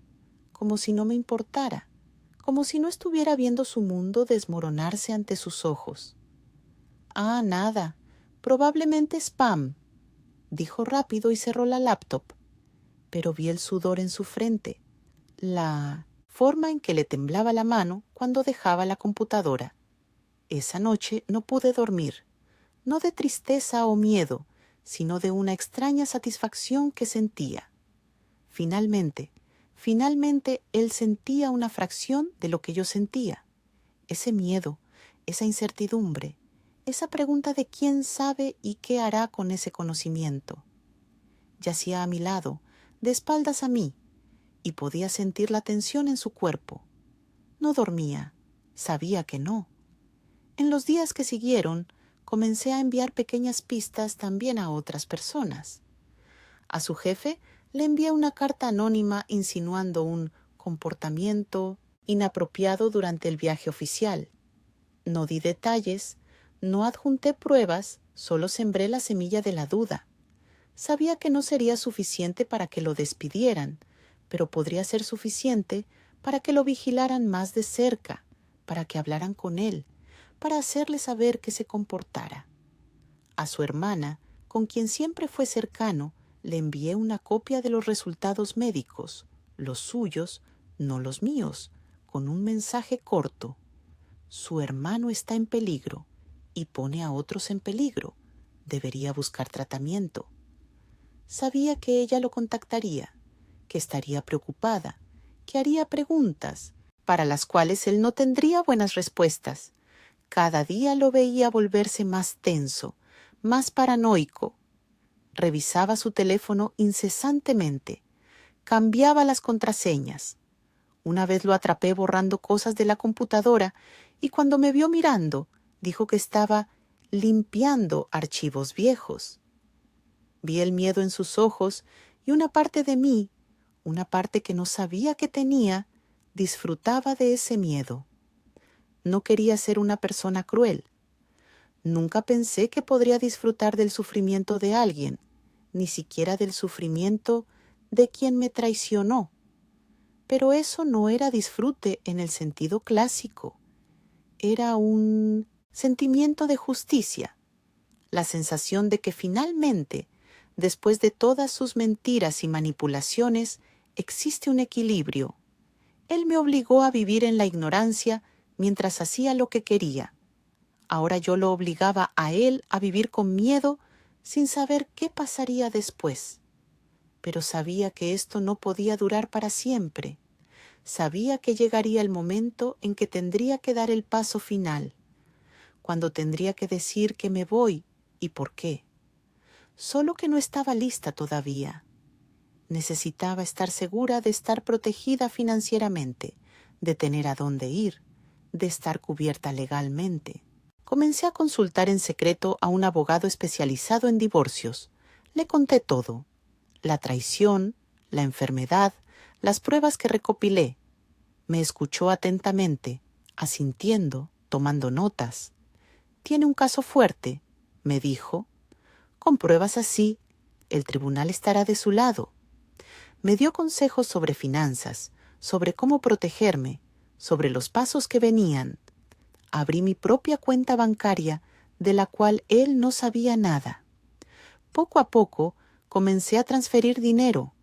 como si no me importara, como si no estuviera viendo su mundo desmoronarse ante sus ojos. Ah, nada, probablemente spam, dijo rápido y cerró la laptop, pero vi el sudor en su frente, la forma en que le temblaba la mano cuando dejaba la computadora. Esa noche no pude dormir, no de tristeza o miedo, sino de una extraña satisfacción que sentía. Finalmente él sentía una fracción de lo que yo sentía. Ese miedo, esa incertidumbre, esa pregunta de quién sabe y qué hará con ese conocimiento. Yacía a mi lado, de espaldas a mí, y podía sentir la tensión en su cuerpo. No dormía, sabía que no. En los días que siguieron, comencé a enviar pequeñas pistas también a otras personas. A su jefe le envié una carta anónima insinuando un comportamiento inapropiado durante el viaje oficial. No di detalles, no adjunté pruebas, solo sembré la semilla de la duda. Sabía que no sería suficiente para que lo despidieran, pero podría ser suficiente para que lo vigilaran más de cerca, para que hablaran con él, para hacerle saber que se comportara. A su hermana, con quien siempre fue cercano, le envié una copia de los resultados médicos, los suyos, no los míos, con un mensaje corto. Su hermano está en peligro y pone a otros en peligro. Debería buscar tratamiento. Sabía que ella lo contactaría, que estaría preocupada, que haría preguntas, para las cuales él no tendría buenas respuestas. Cada día lo veía volverse más tenso, más paranoico. Revisaba su teléfono incesantemente. Cambiaba las contraseñas. Una vez lo atrapé borrando cosas de la computadora y cuando me vio mirando, dijo que estaba limpiando archivos viejos. Vi el miedo en sus ojos y una parte de mí, una parte que no sabía que tenía, disfrutaba de ese miedo. No quería ser una persona cruel. Nunca pensé que podría disfrutar del sufrimiento de alguien, ni siquiera del sufrimiento de quien me traicionó. Pero eso no era disfrute en el sentido clásico. Era un sentimiento de justicia, la sensación de que finalmente, después de todas sus mentiras y manipulaciones, existe un equilibrio. Él me obligó a vivir en la ignorancia mientras hacía lo que quería. Ahora yo lo obligaba a él a vivir con miedo sin saber qué pasaría después. Pero sabía que esto no podía durar para siempre. Sabía que llegaría el momento en que tendría que dar el paso final, cuando tendría que decir que me voy y por qué. Solo que no estaba lista todavía. Necesitaba estar segura de estar protegida financieramente, de tener a dónde ir, de estar cubierta legalmente. Comencé a consultar en secreto a un abogado especializado en divorcios. Le conté todo: la traición, la enfermedad, las pruebas que recopilé. Me escuchó atentamente, asintiendo, tomando notas. «Tiene un caso fuerte», me dijo. «Con pruebas así, el tribunal estará de su lado». Me dio consejos sobre finanzas, sobre cómo protegerme, sobre los pasos que venían. Abrí mi propia cuenta bancaria, de la cual él no sabía nada. Poco a poco comencé a transferir dinero,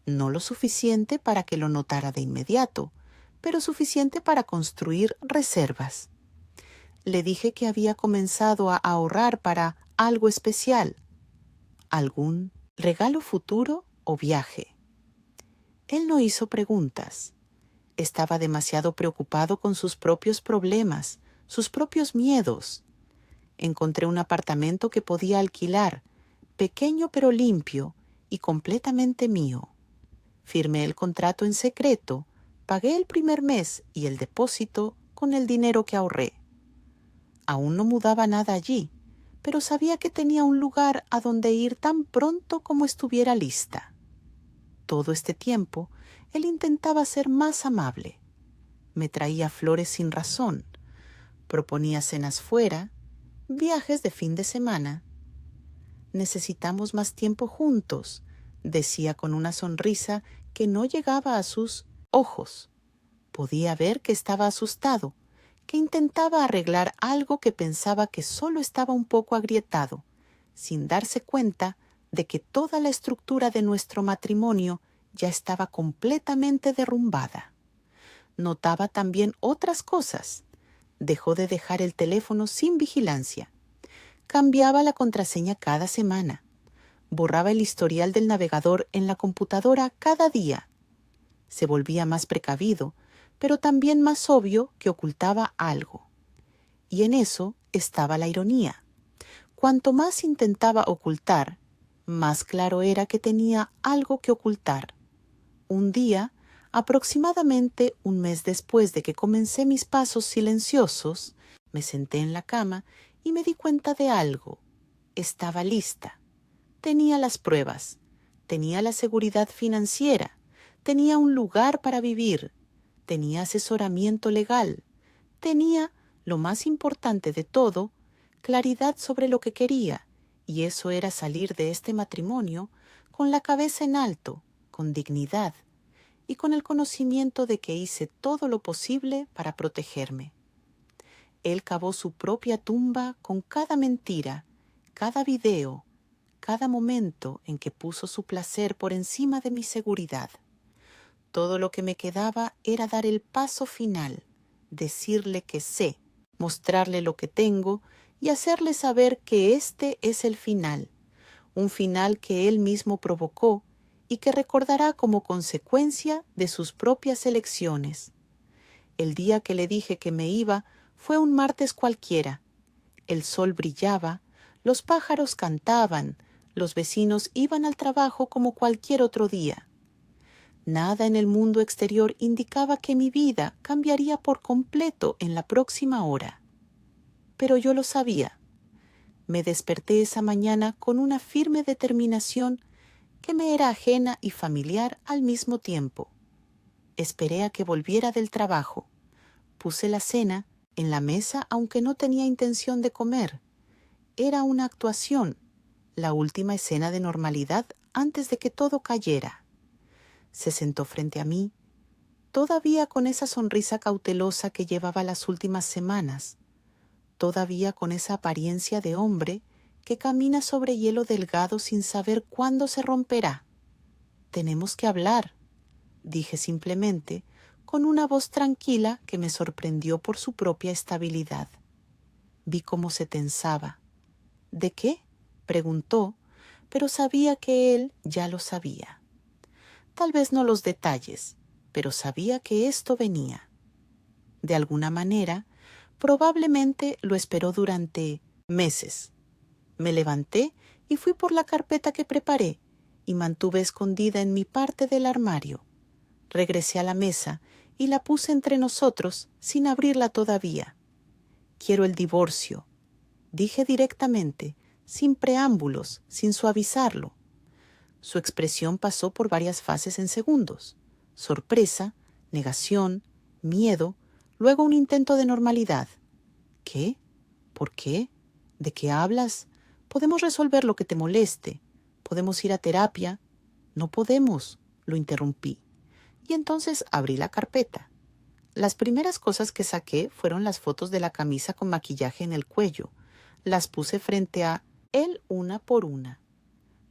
no lo suficiente para que lo notara de inmediato, pero suficiente para construir reservas. Le dije que había comenzado a ahorrar para algo especial, algún regalo futuro o viaje. Él no hizo preguntas. Estaba demasiado preocupado con sus propios problemas, sus propios miedos. Encontré un apartamento que podía alquilar, pequeño pero limpio y completamente mío. Firmé el contrato en secreto, pagué el primer mes y el depósito con el dinero que ahorré. Aún no mudaba nada allí, pero sabía que tenía un lugar a donde ir tan pronto como estuviera lista. Todo este tiempo, él intentaba ser más amable. Me traía flores sin razón, proponía cenas fuera, viajes de fin de semana. «Necesitamos más tiempo juntos», decía con una sonrisa que no llegaba a sus ojos. Podía ver que estaba asustado, que intentaba arreglar algo que pensaba que solo estaba un poco agrietado, sin darse cuenta de que toda la estructura de nuestro matrimonio ya estaba completamente derrumbada. Notaba también otras cosas. Dejó de dejar el teléfono sin vigilancia. Cambiaba la contraseña cada semana. Borraba el historial del navegador en la computadora cada día. Se volvía más precavido, pero también más obvio que ocultaba algo. Y en eso estaba la ironía. Cuanto más intentaba ocultar, más claro era que tenía algo que ocultar. Un día, aproximadamente un mes después de que comencé mis pasos silenciosos, me senté en la cama y me di cuenta de algo. Estaba lista. Tenía las pruebas, tenía la seguridad financiera, tenía un lugar para vivir, tenía asesoramiento legal, tenía, lo más importante de todo, claridad sobre lo que quería, y eso era salir de este matrimonio con la cabeza en alto, con dignidad, y con el conocimiento de que hice todo lo posible para protegerme. Él cavó su propia tumba con cada mentira, cada video, cada momento en que puso su placer por encima de mi seguridad. Todo lo que me quedaba era dar el paso final, decirle que sé, mostrarle lo que tengo y hacerle saber que este es el final, un final que él mismo provocó y que recordará como consecuencia de sus propias elecciones. El día que le dije que me iba fue un martes cualquiera. El sol brillaba, los pájaros cantaban, los vecinos iban al trabajo como cualquier otro día. Nada en el mundo exterior indicaba que mi vida cambiaría por completo en la próxima hora. Pero yo lo sabía. Me desperté esa mañana con una firme determinación que me era ajena y familiar al mismo tiempo. Esperé a que volviera del trabajo. Puse la cena en la mesa aunque no tenía intención de comer. Era una actuación, la última escena de normalidad antes de que todo cayera. Se sentó frente a mí, todavía con esa sonrisa cautelosa que llevaba las últimas semanas, todavía con esa apariencia de hombre que camina sobre hielo delgado sin saber cuándo se romperá. «Tenemos que hablar», dije simplemente, con una voz tranquila que me sorprendió por su propia estabilidad. Vi cómo se tensaba. «¿De qué?», preguntó, pero sabía que él ya lo sabía. Tal vez no los detalles, pero sabía que esto venía. De alguna manera, probablemente lo esperó durante meses. Me levanté y fui por la carpeta que preparé y mantuve escondida en mi parte del armario. Regresé a la mesa y la puse entre nosotros sin abrirla todavía. «Quiero el divorcio», dije directamente, sin preámbulos, sin suavizarlo. Su expresión pasó por varias fases en segundos: sorpresa, negación, miedo, luego un intento de normalidad. «¿Qué? ¿Por qué? ¿De qué hablas? Podemos resolver lo que te moleste. Podemos ir a terapia». «No podemos», lo interrumpí. Y entonces abrí la carpeta. Las primeras cosas que saqué fueron las fotos de la camisa con maquillaje en el cuello. Las puse frente a él una por una.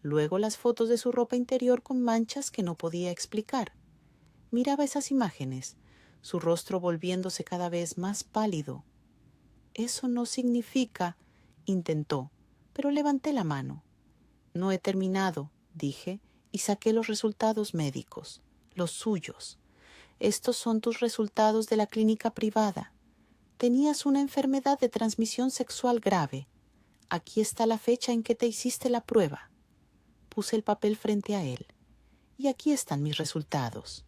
Luego las fotos de su ropa interior con manchas que no podía explicar. Miraba esas imágenes, su rostro volviéndose cada vez más pálido. «Eso no significa», intentó, pero levanté la mano. «No he terminado», dije, y saqué los resultados médicos, los suyos. «Estos son tus resultados de la clínica privada. Tenías una enfermedad de transmisión sexual grave. Aquí está la fecha en que te hiciste la prueba». Puse el papel frente a él. «Y aquí están mis resultados».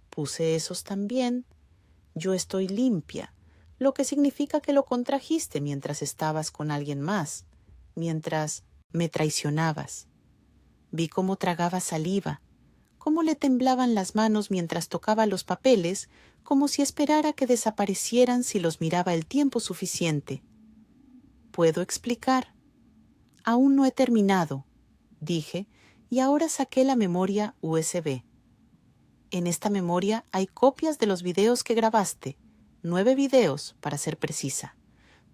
Puse esos también. «Yo estoy limpia», lo que significa que lo contrajiste mientras estabas con alguien más, mientras me traicionabas. Vi cómo tragaba saliva, cómo le temblaban las manos mientras tocaba los papeles, como si esperara que desaparecieran si los miraba el tiempo suficiente. «¿Puedo explicar?» «Aún no he terminado», dije, y ahora saqué la memoria USB. «En esta memoria hay copias de los videos que grabaste, 9 videos, para ser precisa.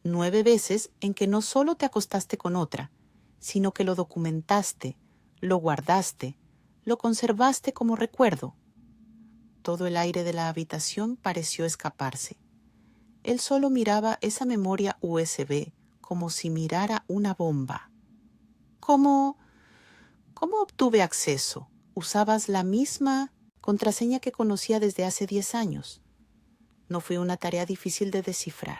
9 veces en que no solo te acostaste con otra, sino que lo documentaste, lo guardaste, lo conservaste como recuerdo». Todo el aire de la habitación pareció escaparse. Él solo miraba esa memoria USB como si mirara una bomba. «¿Cómo obtuve acceso? ¿Usabas la misma contraseña que conocía desde hace 10 años?» No fue una tarea difícil de descifrar.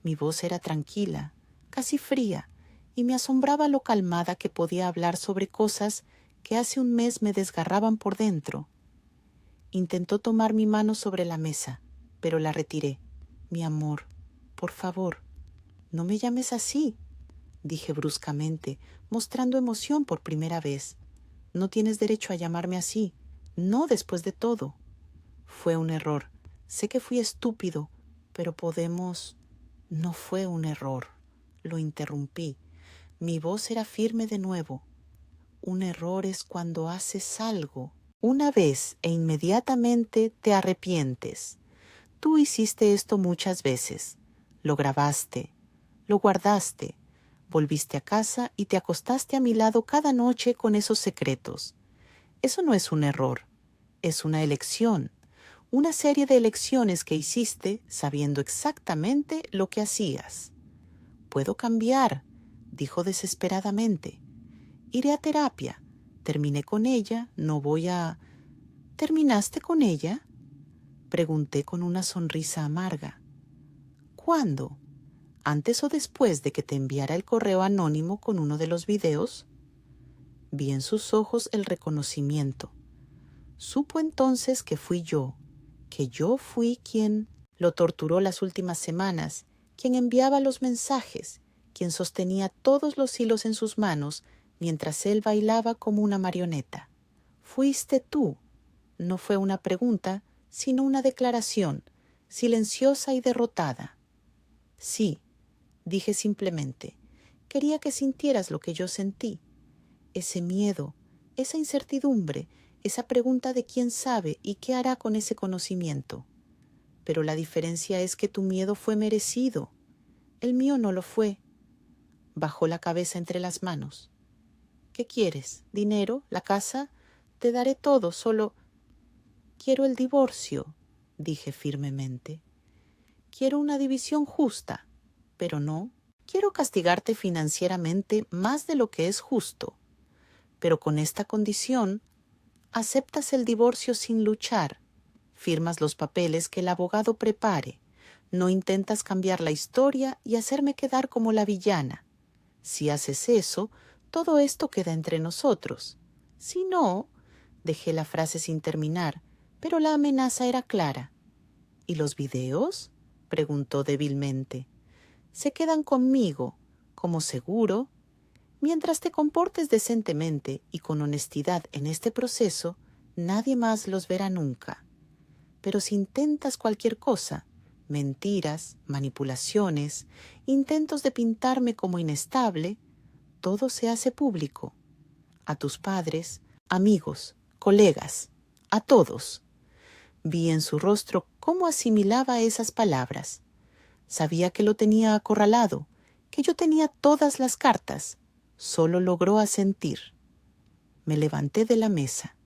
Mi voz era tranquila, casi fría, y me asombraba lo calmada que podía hablar sobre cosas que hace un mes me desgarraban por dentro. Intentó tomar mi mano sobre la mesa, pero la retiré. «Mi amor, por favor, no me llames así», dije bruscamente, mostrando emoción por primera vez. «No tienes derecho a llamarme así, no después de todo». «Fue un error. Sé que fui estúpido, pero podemos...» «No fue un error», lo interrumpí. Mi voz era firme de nuevo. «Un error es cuando haces algo Una vez e inmediatamente te arrepientes. Tú hiciste esto muchas veces. Lo grabaste, lo guardaste, volviste a casa y te acostaste a mi lado cada noche con esos secretos. Eso no es un error, es una elección, una serie de elecciones que hiciste sabiendo exactamente lo que hacías. Puedo cambiar, dijo desesperadamente. Iré a terapia. Terminé con ella, no voy a... ¿Terminaste con ella? Pregunté con una sonrisa amarga. ¿Cuándo? ¿Antes o después de que te enviara el correo anónimo con uno de los videos? Vi en sus ojos el reconocimiento. Supo entonces que fui yo, que yo fui quien lo torturó las últimas semanas, quien enviaba los mensajes, quien sostenía todos los hilos en sus manos mientras él bailaba como una marioneta. Fuiste tú. No fue una pregunta, sino una declaración, silenciosa y derrotada. Sí, dije simplemente, quería que sintieras lo que yo sentí. Ese miedo, esa incertidumbre, esa pregunta de quién sabe y qué hará con ese conocimiento. Pero la diferencia es que tu miedo fue merecido. El mío no lo fue. Bajó la cabeza entre las manos. ¿Qué quieres? ¿Dinero? ¿La casa? Te daré todo, solo... Quiero el divorcio, dije firmemente. Quiero una división justa, pero no. Quiero castigarte financieramente más de lo que es justo. Pero con esta condición, aceptas el divorcio sin luchar. Firmas los papeles que el abogado prepare. No intentas cambiar la historia y hacerme quedar como la villana. Si haces eso, todo esto queda entre nosotros. Si no, dejé la frase sin terminar, pero la amenaza era clara. ¿Y los videos? Preguntó débilmente. Se quedan conmigo, como seguro. Mientras te comportes decentemente y con honestidad en este proceso, nadie más los verá nunca. Pero si intentas cualquier cosa, mentiras, manipulaciones, intentos de pintarme como inestable, todo se hace público. A tus padres, amigos, colegas, a todos. Vi en su rostro cómo asimilaba esas palabras. Sabía que lo tenía acorralado, que yo tenía todas las cartas. Solo logró asentir. Me levanté de la mesa.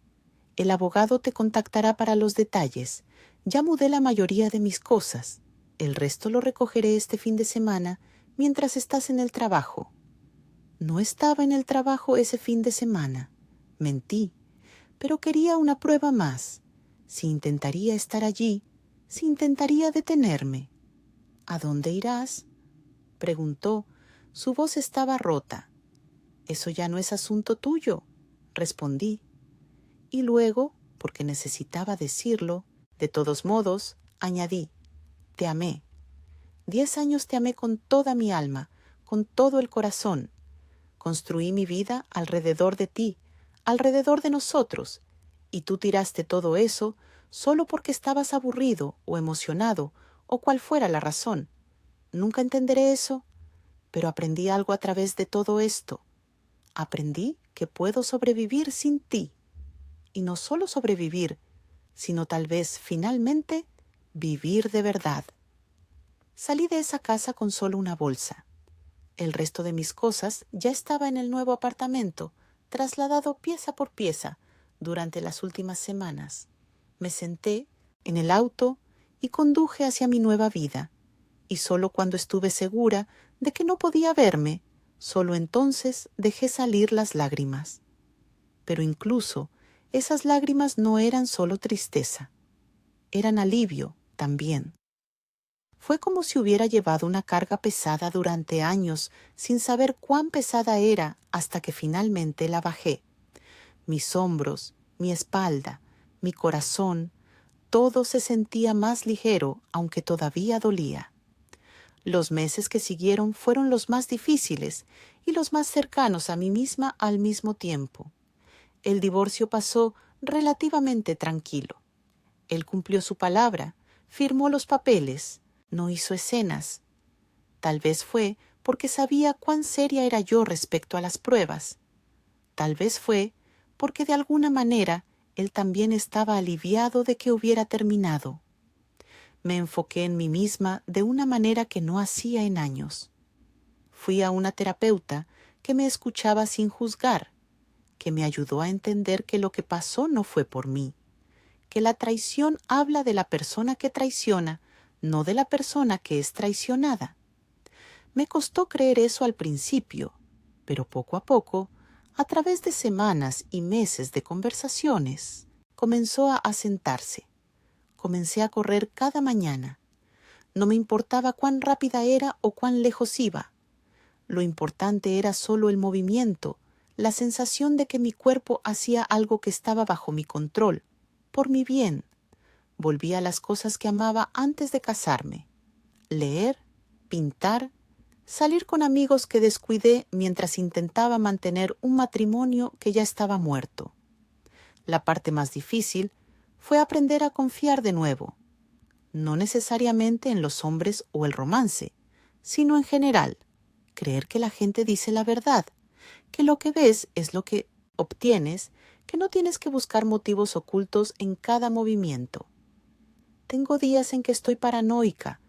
El abogado te contactará para los detalles. Ya mudé la mayoría de mis cosas. El resto lo recogeré este fin de semana mientras estás en el trabajo. No estaba en el trabajo ese fin de semana. Mentí, pero quería una prueba más. Si intentaría estar allí, si intentaría detenerme. ¿A dónde irás? Preguntó. Su voz estaba rota. Eso ya no es asunto tuyo, respondí. Y luego, porque necesitaba decirlo, de todos modos, añadí, te amé. 10 años te amé con toda mi alma, con todo el corazón. Construí mi vida alrededor de ti, alrededor de nosotros, y tú tiraste todo eso solo porque estabas aburrido o emocionado o cual fuera la razón. Nunca entenderé eso, pero aprendí algo a través de todo esto. Aprendí que puedo sobrevivir sin ti. Y no solo sobrevivir, sino tal vez finalmente vivir de verdad. Salí de esa casa con solo una bolsa. El resto de mis cosas ya estaba en el nuevo apartamento, trasladado pieza por pieza durante las últimas semanas. Me senté en el auto y conduje hacia mi nueva vida. Y solo cuando estuve segura de que no podía verme, solo entonces dejé salir las lágrimas. Pero incluso esas lágrimas no eran solo tristeza, eran alivio también. Fue como si hubiera llevado una carga pesada durante años sin saber cuán pesada era hasta que finalmente la bajé. Mis hombros, mi espalda, mi corazón, todo se sentía más ligero, aunque todavía dolía. Los meses que siguieron fueron los más difíciles y los más cercanos a mí misma al mismo tiempo. El divorcio pasó relativamente tranquilo. Él cumplió su palabra, firmó los papeles, no hizo escenas. Tal vez fue porque sabía cuán seria era yo respecto a las pruebas. Tal vez fue porque de alguna manera él también estaba aliviado de que hubiera terminado. Me enfoqué en mí misma de una manera que no hacía en años. Fui a una terapeuta que me escuchaba sin juzgar, que me ayudó a entender que lo que pasó no fue por mí, que la traición habla de la persona que traiciona, no de la persona que es traicionada. Me costó creer eso al principio, pero poco a poco, a través de semanas y meses de conversaciones, comenzó a asentarse. Comencé a correr cada mañana. No me importaba cuán rápida era o cuán lejos iba. Lo importante era solo el movimiento, la sensación de que mi cuerpo hacía algo que estaba bajo mi control, por mi bien. Volví a las cosas que amaba antes de casarme: leer, pintar, salir con amigos que descuidé mientras intentaba mantener un matrimonio que ya estaba muerto. La parte más difícil fue aprender a confiar de nuevo, no necesariamente en los hombres o el romance, sino en general, creer que la gente dice la verdad, que lo que ves es lo que obtienes, que no tienes que buscar motivos ocultos en cada movimiento. Tengo días en que estoy paranoica,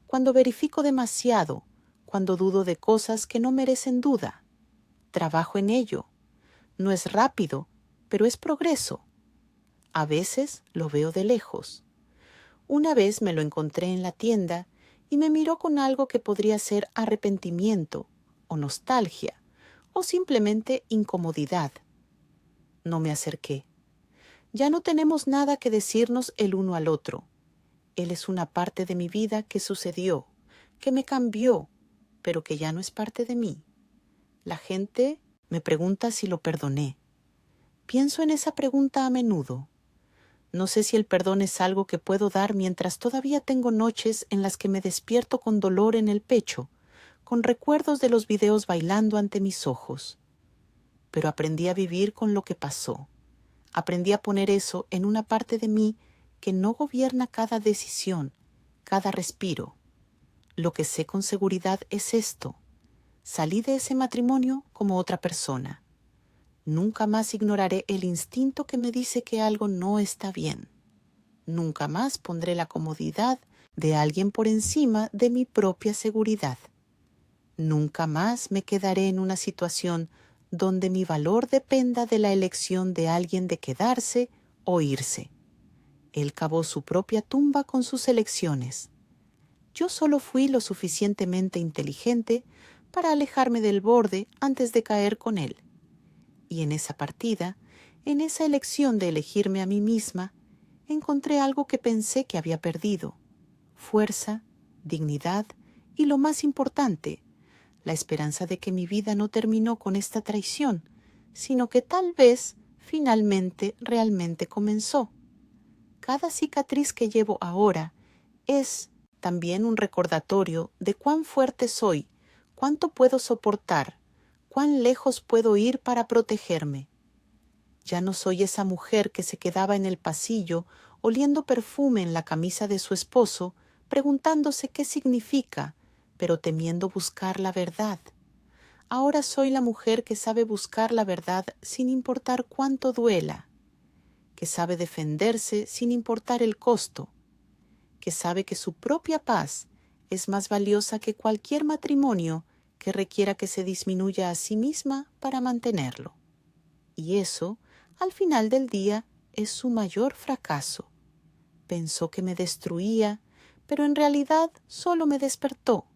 cuando verifico demasiado, cuando dudo de cosas que no merecen duda. Trabajo en ello. No es rápido, pero es progreso. A veces lo veo de lejos. Una vez me lo encontré en la tienda y me miró con algo que podría ser arrepentimiento, o nostalgia, o simplemente incomodidad. No me acerqué. Ya no tenemos nada que decirnos el uno al otro. Él es una parte de mi vida que sucedió, que me cambió, pero que ya no es parte de mí. La gente me pregunta si lo perdoné. Pienso en esa pregunta a menudo. No sé si el perdón es algo que puedo dar mientras todavía tengo noches en las que me despierto con dolor en el pecho, con recuerdos de los videos bailando ante mis ojos. Pero aprendí a vivir con lo que pasó. Aprendí a poner eso en una parte de mí que no gobierna cada decisión, cada respiro. Lo que sé con seguridad es esto: salí de ese matrimonio como otra persona. Nunca más ignoraré el instinto que me dice que algo no está bien. Nunca más pondré la comodidad de alguien por encima de mi propia seguridad. Nunca más me quedaré en una situación donde mi valor dependa de la elección de alguien de quedarse o irse. Él cavó su propia tumba con sus elecciones. Yo solo fui lo suficientemente inteligente para alejarme del borde antes de caer con él. Y en esa partida, en esa elección de elegirme a mí misma, encontré algo que pensé que había perdido: fuerza, dignidad y, lo más importante, la esperanza de que mi vida no terminó con esta traición, sino que tal vez finalmente realmente comenzó. Cada cicatriz que llevo ahora es también un recordatorio de cuán fuerte soy, cuánto puedo soportar, cuán lejos puedo ir para protegerme. Ya no soy esa mujer que se quedaba en el pasillo oliendo perfume en la camisa de su esposo, preguntándose qué significa, pero temiendo buscar la verdad. Ahora soy la mujer que sabe buscar la verdad sin importar cuánto duela, que sabe defenderse sin importar el costo, que sabe que su propia paz es más valiosa que cualquier matrimonio que requiera que se disminuya a sí misma para mantenerlo. Y eso, al final del día, es su mayor fracaso. Pensó que me destruía, pero en realidad solo me despertó.